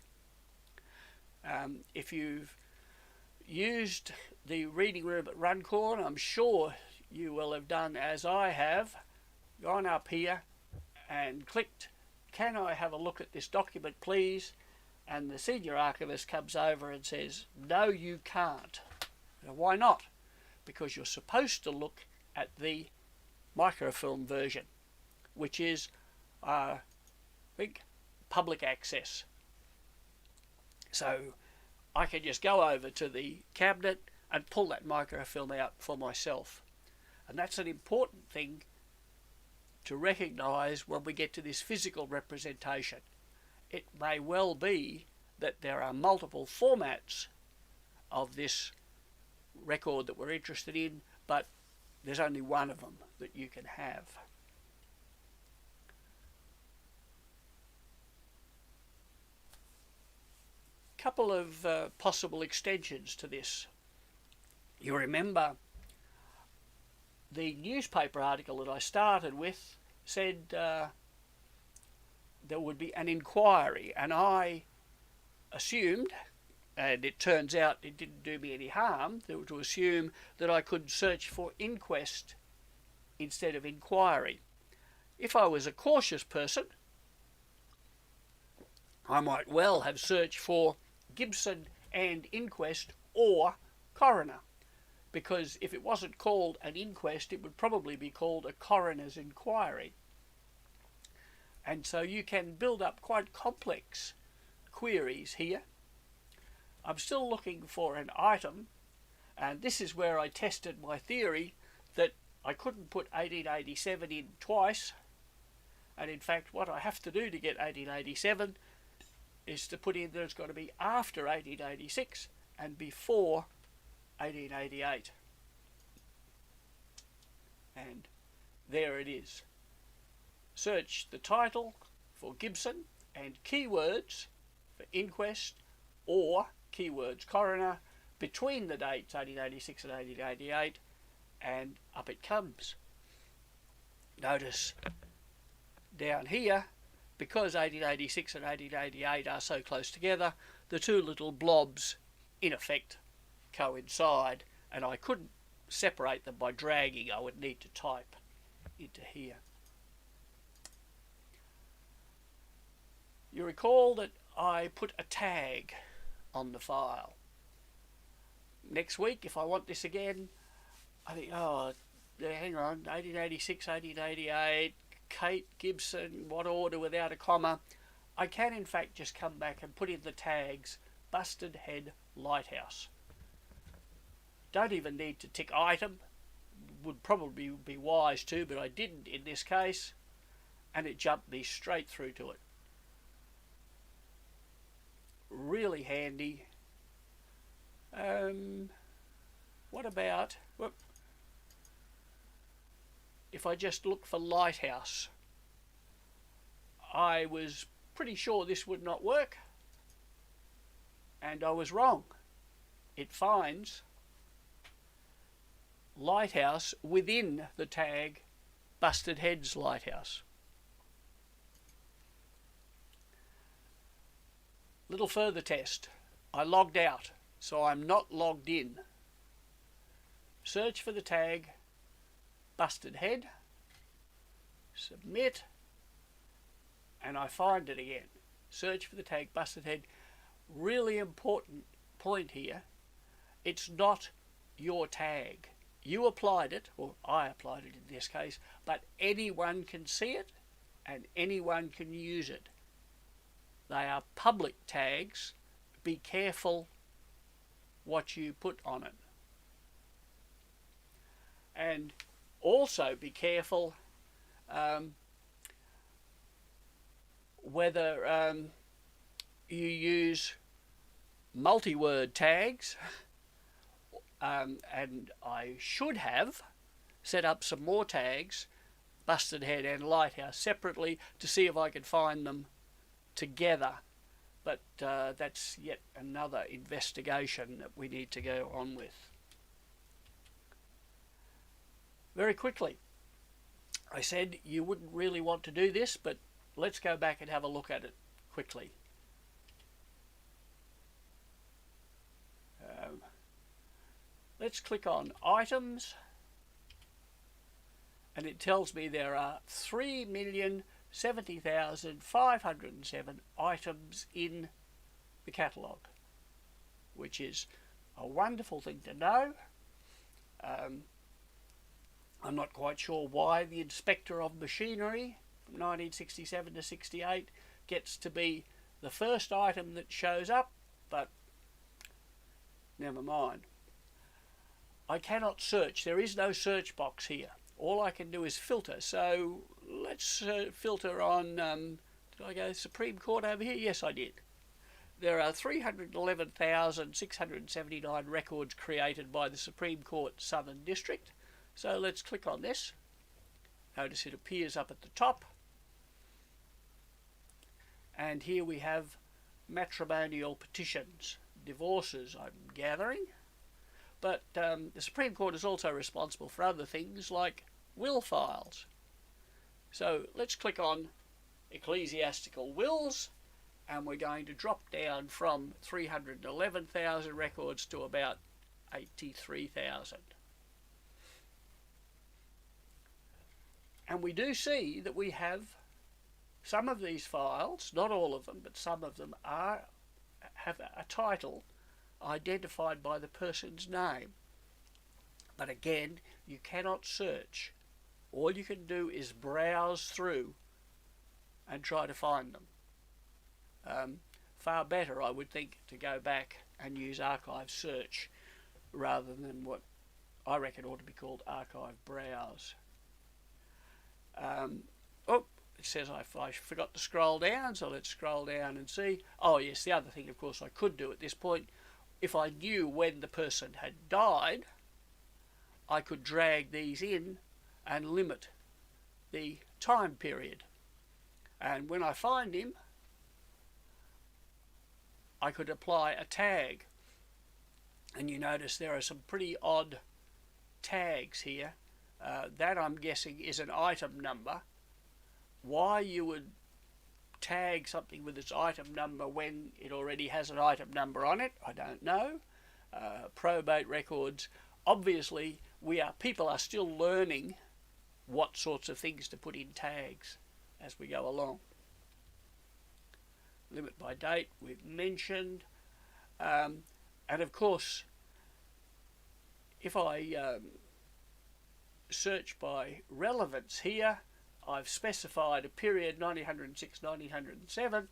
If you've used the reading room at Runcorn, I'm sure you will have done as I have, gone up here and clicked, "Can I have a look at this document please?" And the senior archivist comes over and says, "No, you can't." Now, why not? Because you're supposed to look at the microfilm version, which is, I think, public access. So I can just go over to the cabinet and pull that microfilm out for myself. And that's an important thing to recognise when we get to this physical representation. It may well be that there are multiple formats of this record that we're interested in, but there's only one of them that you can have. Couple of possible extensions to this. You remember the newspaper article that I started with said there would be an inquiry, and I assumed, and it turns out it didn't do me any harm, to assume that I could search for inquest instead of inquiry. If I was a cautious person, I might well have searched for Gibson and inquest or coroner, because if it wasn't called an inquest, it would probably be called a coroner's inquiry. And so you can build up quite complex queries here. I'm still looking for an item, and this is where I tested my theory that I couldn't put 1887 in twice, and in fact what I have to do to get 1887 is to put in that it's got to be after 1886 and before 1888. And there it is. Search the title for Gibson and keywords for inquest or keywords coroner between the dates 1886 and 1888, and up it comes. Notice down here, because 1886 and 1888 are so close together, the two little blobs in effect coincide, and I couldn't separate them by dragging. I would need to type into here. You recall that I put a tag on the file. Next week, if I want this again, I think, oh, hang on, 1886, 1888, Kate Gibson, what order without a comma? I can in fact just come back and put in the tags Busted Head Lighthouse. Don't even need to tick item, would probably be wise to, but I didn't in this case, and it jumped me straight through to it. Really handy. What about, if I just look for lighthouse, I was pretty sure this would not work, and I was wrong. It finds lighthouse within the tag Busted Heads Lighthouse. Little further test. I logged out, so I'm not logged in. Search for the tag Busted Head, submit, and I find it again. Search for the tag Busted Head. Really important point here, it's not your tag. You applied it, or I applied it in this case, but anyone can see it and anyone can use it. They are public tags. Be careful what you put on it. And also be careful whether you use multi-word tags, and I should have set up some more tags, Busted Head and Lighthouse, separately to see if I could find them together, but that's yet another investigation that we need to go on with. Very quickly, I said you wouldn't really want to do this, but let's go back and have a look at it quickly. Let's click on items, and it tells me there are 3,070,507 items in the catalogue, which is a wonderful thing to know. I'm not quite sure why the Inspector of Machinery from 1967 to 68 gets to be the first item that shows up, but never mind. I cannot search. There is no search box here. All I can do is filter. So let's filter on, did I go Supreme Court over here? Yes, I did. There are 311,679 records created by the Supreme Court Southern District. So let's click on this. Notice it appears up at the top. And here we have matrimonial petitions, divorces, I'm gathering. But the Supreme Court is also responsible for other things like will files. So let's click on ecclesiastical wills, and we're going to drop down from 311,000 records to about 83,000. And we do see that we have some of these files, not all of them, but some of them have a title identified by the person's name. But again, you cannot search. All you can do is browse through and try to find them. Far better, I would think, to go back and use archive search rather than what I reckon ought to be called archive browse. Oh, it says I forgot to scroll down, so let's scroll down and see. Oh yes, the other thing, of course, I could do at this point, if I knew when the person had died, I could drag these in and limit the time period. And when I find him, I could apply a tag. And you notice there are some pretty odd tags here. That, I'm guessing, is an item number. Why you would tag something with its item number when it already has an item number on it, I don't know. Probate records, obviously people are still learning what sorts of things to put in tags as we go along. Limit by date we've mentioned, and of course if I search by relevance here, I've specified a period 1906-1907,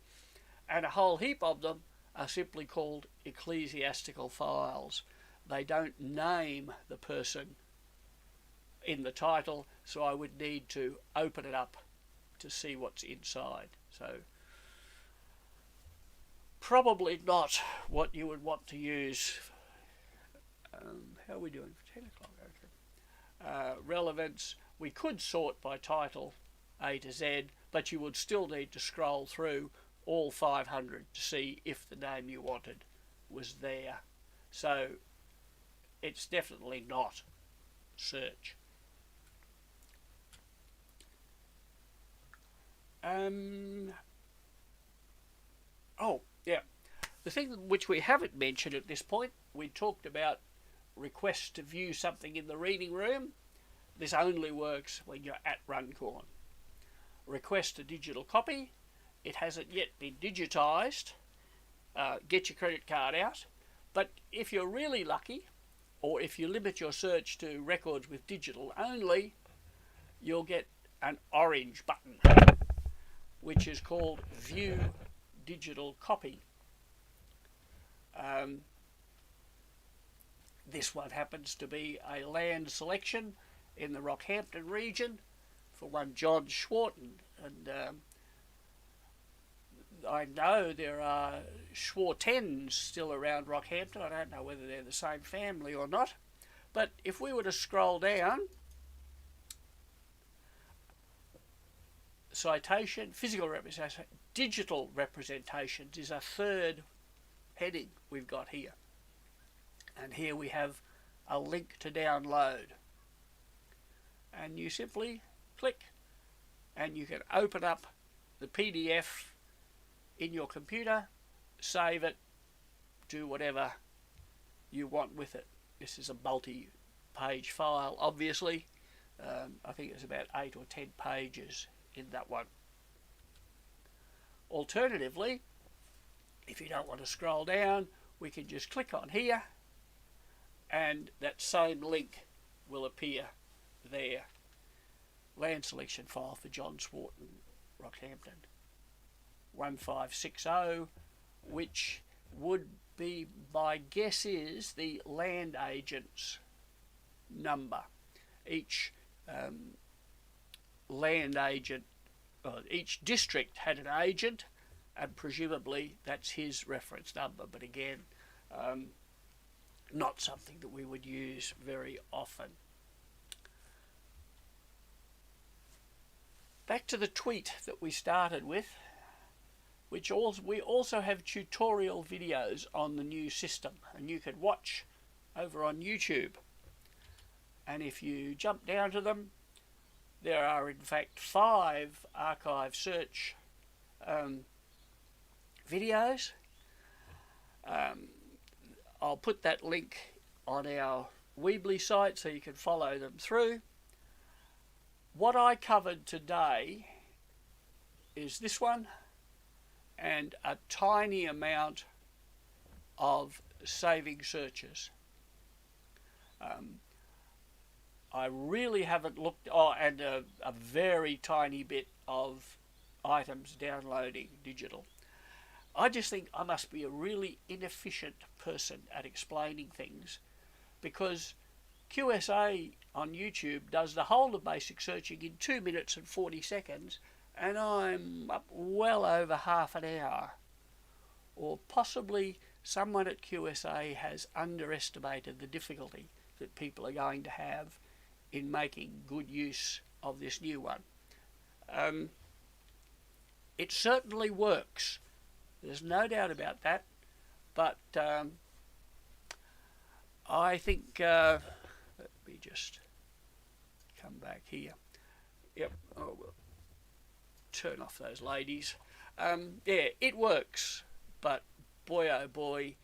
and a whole heap of them are simply called ecclesiastical files. They don't name the person in the title, so I would need to open it up to see what's inside. So probably not what you would want to use. How are we doing for 10 o'clock? Okay. Relevance. we could sort by title A to Z, but you would still need to scroll through all 500 to see if the name you wanted was there. So it's definitely not search. Oh, yeah. The thing which we haven't mentioned at this point, we talked about requests to view something in the reading room. This only works when you're at Runcorn. Request a digital copy. It hasn't yet been digitised. Get your credit card out. But if you're really lucky, or if you limit your search to records with digital only, you'll get an orange button, which is called View Digital Copy. This one happens to be a land selection in the Rockhampton region for one John Schwarten, and I know there are Schwartens still around Rockhampton. I don't know whether they're the same family or not, but if we were to scroll down, citation, physical representation, digital representations is a third heading we've got here. And here we have a link to download. And you simply click and you can open up the PDF in your computer, save it, do whatever you want with it. This is a multi-page file, obviously. I think it's about 8 or 10 pages in that one. Alternatively, if you don't want to scroll down, we can just click on here and that same link will appear there. Land selection file for John Schwarten, Rockhampton. 1560, which would be, my guess is, the land agent's number. Each land agent, each district had an agent, and presumably that's his reference number, but again, not something that we would use very often. Back to the tweet that we started with, which we also have tutorial videos on the new system, and you can watch over on YouTube. And if you jump down to them, there are in fact 5 archive search videos. I'll put that link on our Weebly site so you can follow them through. What I covered today is this one and a tiny amount of saving searches. I really haven't looked, and a very tiny bit of items downloading digital. I just think I must be a really inefficient person at explaining things, because QSA on YouTube does the whole of basic searching in 2 minutes and 40 seconds, and I'm up well over half an hour. Or possibly someone at QSA has underestimated the difficulty that people are going to have in making good use of this new one. It certainly works. There's no doubt about that, but I think, let me just come back here. Yep, oh, we'll turn off those ladies. Yeah, it works, but boy oh boy,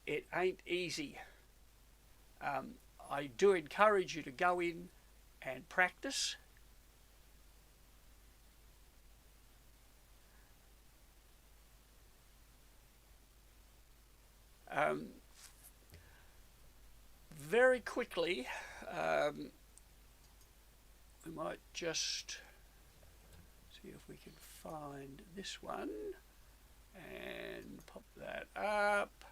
it ain't easy. I do encourage you to go in and practice. Very quickly, we might just see if we can find this one and pop that up.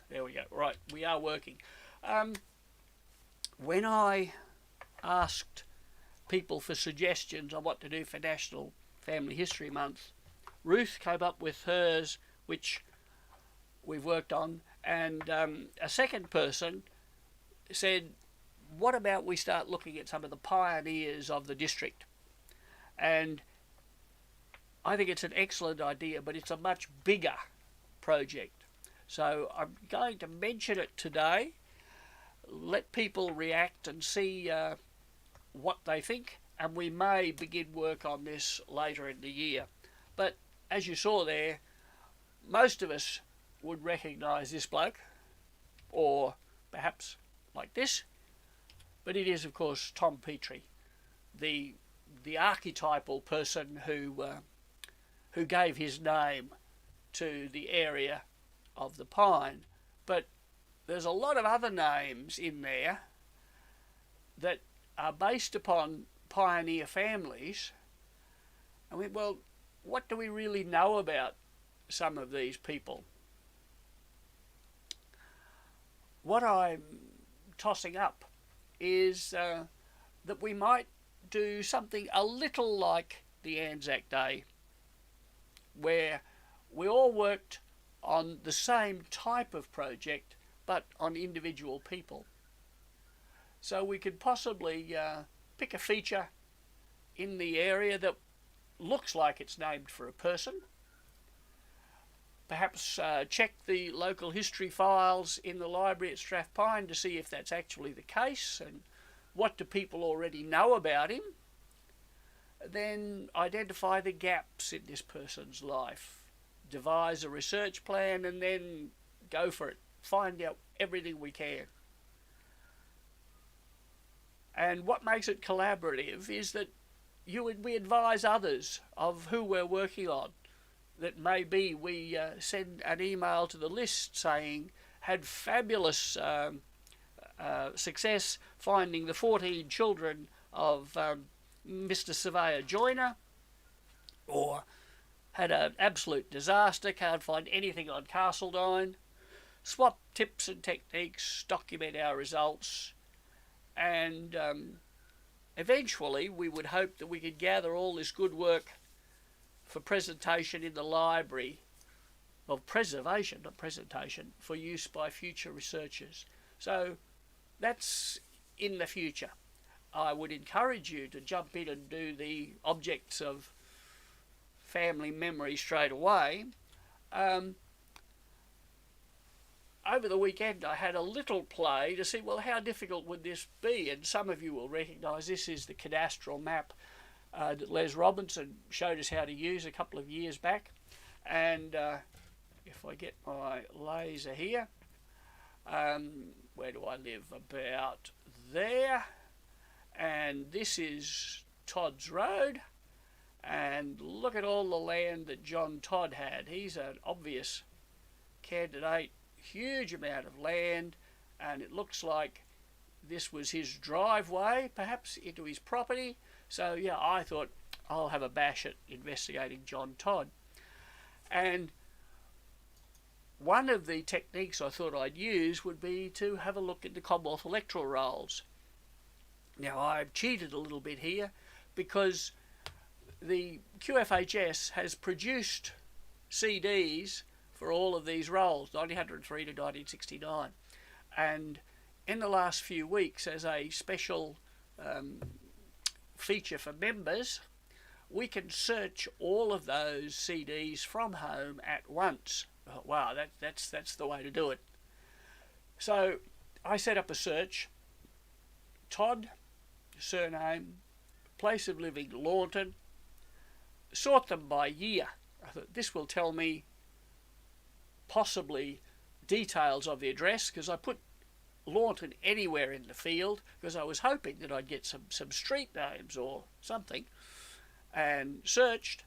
There we go. Right, we are working. When I asked people for suggestions on what to do for National Family History Month, Ruth came up with hers which we've worked on, and a second person said, what about we start looking at some of the pioneers of the district? And I think it's an excellent idea, but it's a much bigger project. So I'm going to mention it today, let people react and see what they think, and we may begin work on this later in the year. But as you saw there, most of us would recognise this bloke, or perhaps like this, but it is of course Tom Petrie, the archetypal person who gave his name to the area of the Pine. But there's a lot of other names in there that are based upon pioneer families. I mean, well, what do we really know about some of these people? What I'm tossing up is that we might do something a little like the Anzac Day, where we all worked on the same type of project but on individual people. So we could possibly pick a feature in the area that looks like it's named for a person, perhaps check the local history files in the library at Strathpine to see if that's actually the case and what do people already know about him. Then identify the gaps in this person's life, devise a research plan, and then go for it. Find out everything we can. And what makes it collaborative is that we advise others of who we're working on. That maybe we send an email to the list saying, had fabulous success finding the 14 children of Mr. Surveyor Joyner, or had an absolute disaster, can't find anything on Castledine. Swap tips and techniques, document our results, and eventually we would hope that we could gather all this good work for presentation in the library, of preservation, not presentation, for use by future researchers. So that's in the future. I would encourage you to jump in and do the objects of family memory straight away. Over the weekend I had a little play to see, well, how difficult would this be? And some of you will recognise this is the cadastral map that Les Robinson showed us how to use a couple of years back. And if I get my laser here, where do I live? About there. And this is Todd's Road. And look at all the land that John Todd had. He's an obvious candidate, huge amount of land, and it looks like this was his driveway, perhaps into his property. So yeah, I thought I'll have a bash at investigating John Todd. And one of the techniques I thought I'd use would be to have a look at the Commonwealth electoral rolls. Now I've cheated a little bit here because the QFHS has produced CDs for all of these rolls, 1903 to 1969. And in the last few weeks, as a special feature for members, we can search all of those CDs from home at once. Oh, wow, that's the way to do it. So I set up a search. Todd, surname, place of living, Launton. Sort them by year. I thought this will tell me possibly details of the address, because I put Launton anywhere in the field because I was hoping that I'd get some street names or something, and searched.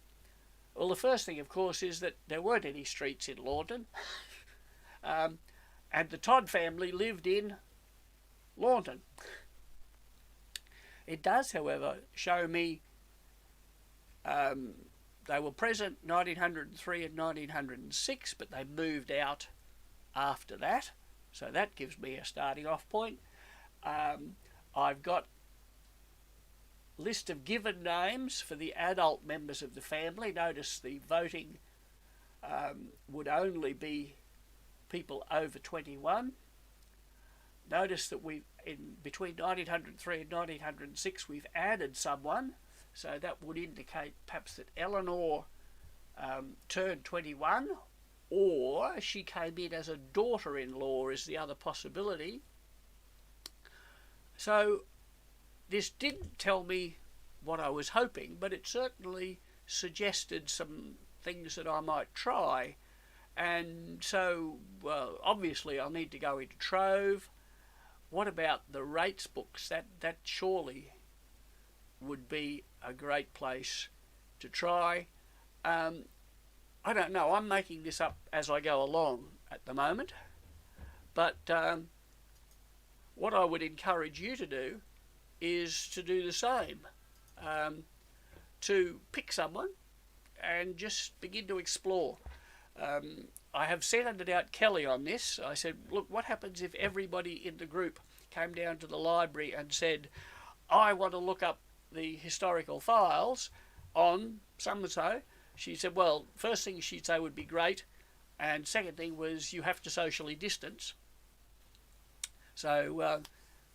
Well, the first thing, of course, is that there weren't any streets in Launton, and the Todd family lived in Launton. It does, however, show me they were present 1903 and 1906, but they moved out after that. So that gives me a starting off point. I've got a list of given names for the adult members of the family. Notice the voting would only be people over 21. Notice that between 1903 and 1906 we've added someone, so that would indicate perhaps that Eleanor turned 21, or she came in as a daughter-in-law is the other possibility. So this didn't tell me what I was hoping, but it certainly suggested some things that I might try. And so, well, obviously I'll need to go into Trove. What about the rates books? That surely would be a great place to try. I don't know, I'm making this up as I go along at the moment, but what I would encourage you to do is to do the same, to pick someone and just begin to explore. I have sent out Kelly on this. I said, look, what happens if everybody in the group came down to the library and said, I want to look up the historical files on so-and-so. She said, well, first thing she'd say would be great, and second thing was you have to socially distance. So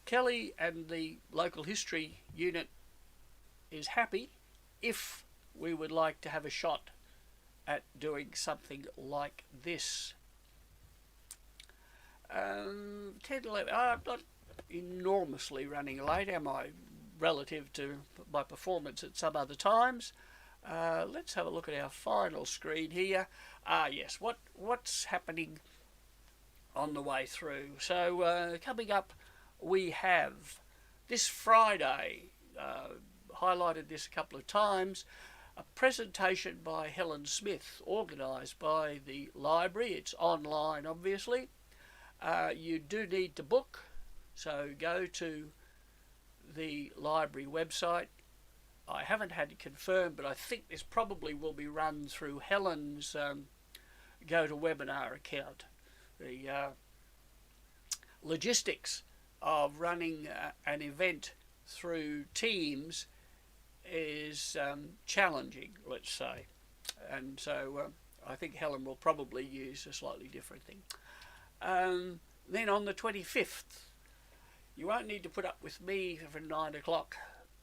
Kelly and the local history unit is happy if we would like to have a shot at doing something like this. 10, 11, I'm not enormously running late, am I, relative to my performance at some other times. Let's have a look at our final screen here. Yes, what's happening on the way through? So coming up, we have this Friday, highlighted this a couple of times, a presentation by Helen Smith, organised by the library. It's online, obviously. You do need to book, so go to the library website. I haven't had it confirmed, but I think this probably will be run through Helen's GoToWebinar account. The logistics of running an event through Teams is challenging, let's say, and so I think Helen will probably use a slightly different thing. Then on the 25th, you won't need to put up with me for 9 o'clock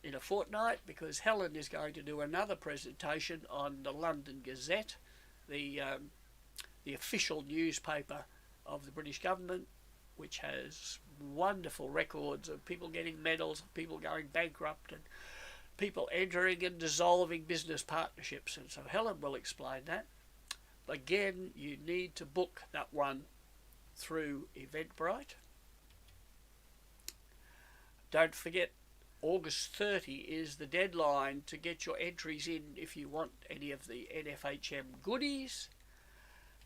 in a fortnight, because Helen is going to do another presentation on the London Gazette, the official newspaper of the British government, which has wonderful records of people getting medals, people going bankrupt, and people entering and dissolving business partnerships. And so Helen will explain that. Again, you need to book that one through Eventbrite. Don't forget, August 30 is the deadline to get your entries in if you want any of the NFHM goodies.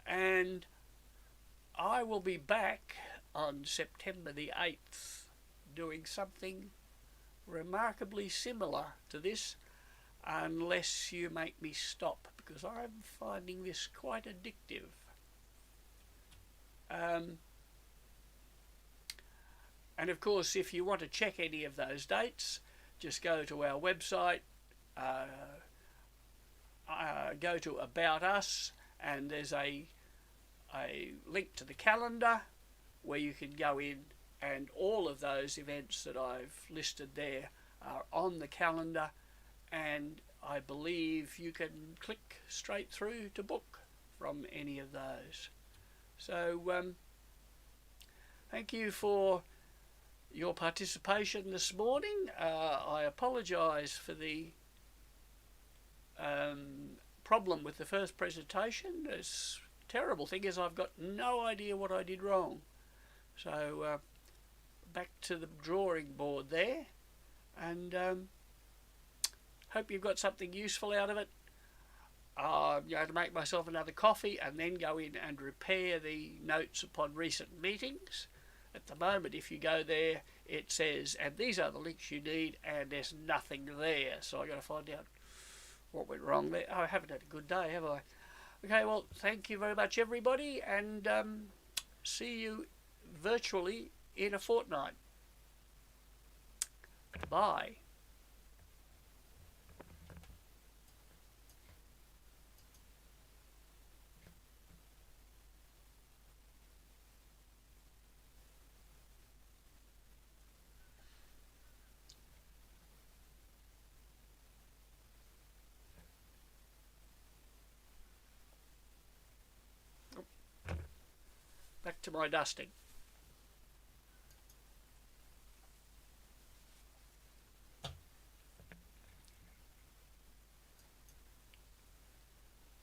And I will be back on September the 8th doing something remarkably similar to this, unless you make me stop, because I'm finding this quite addictive. And of course, if you want to check any of those dates, just go to our website, go to About Us, and there's a link to the calendar where you can go in, and all of those events that I've listed there are on the calendar, and I believe you can click straight through to book from any of those. So thank you for your participation this morning. I apologise for the problem with the first presentation. The terrible thing is I've got no idea what I did wrong. So back to the drawing board there, and hope you've got something useful out of it. I'm going to make myself another coffee and then go in and repair the notes upon recent meetings. At the moment, if you go there, it says, and these are the links you need, and there's nothing there. So I've got to find out what went wrong there. Oh, I haven't had a good day, have I? Okay, well, thank you very much, everybody, and see you virtually in a fortnight. Bye. to my dusting.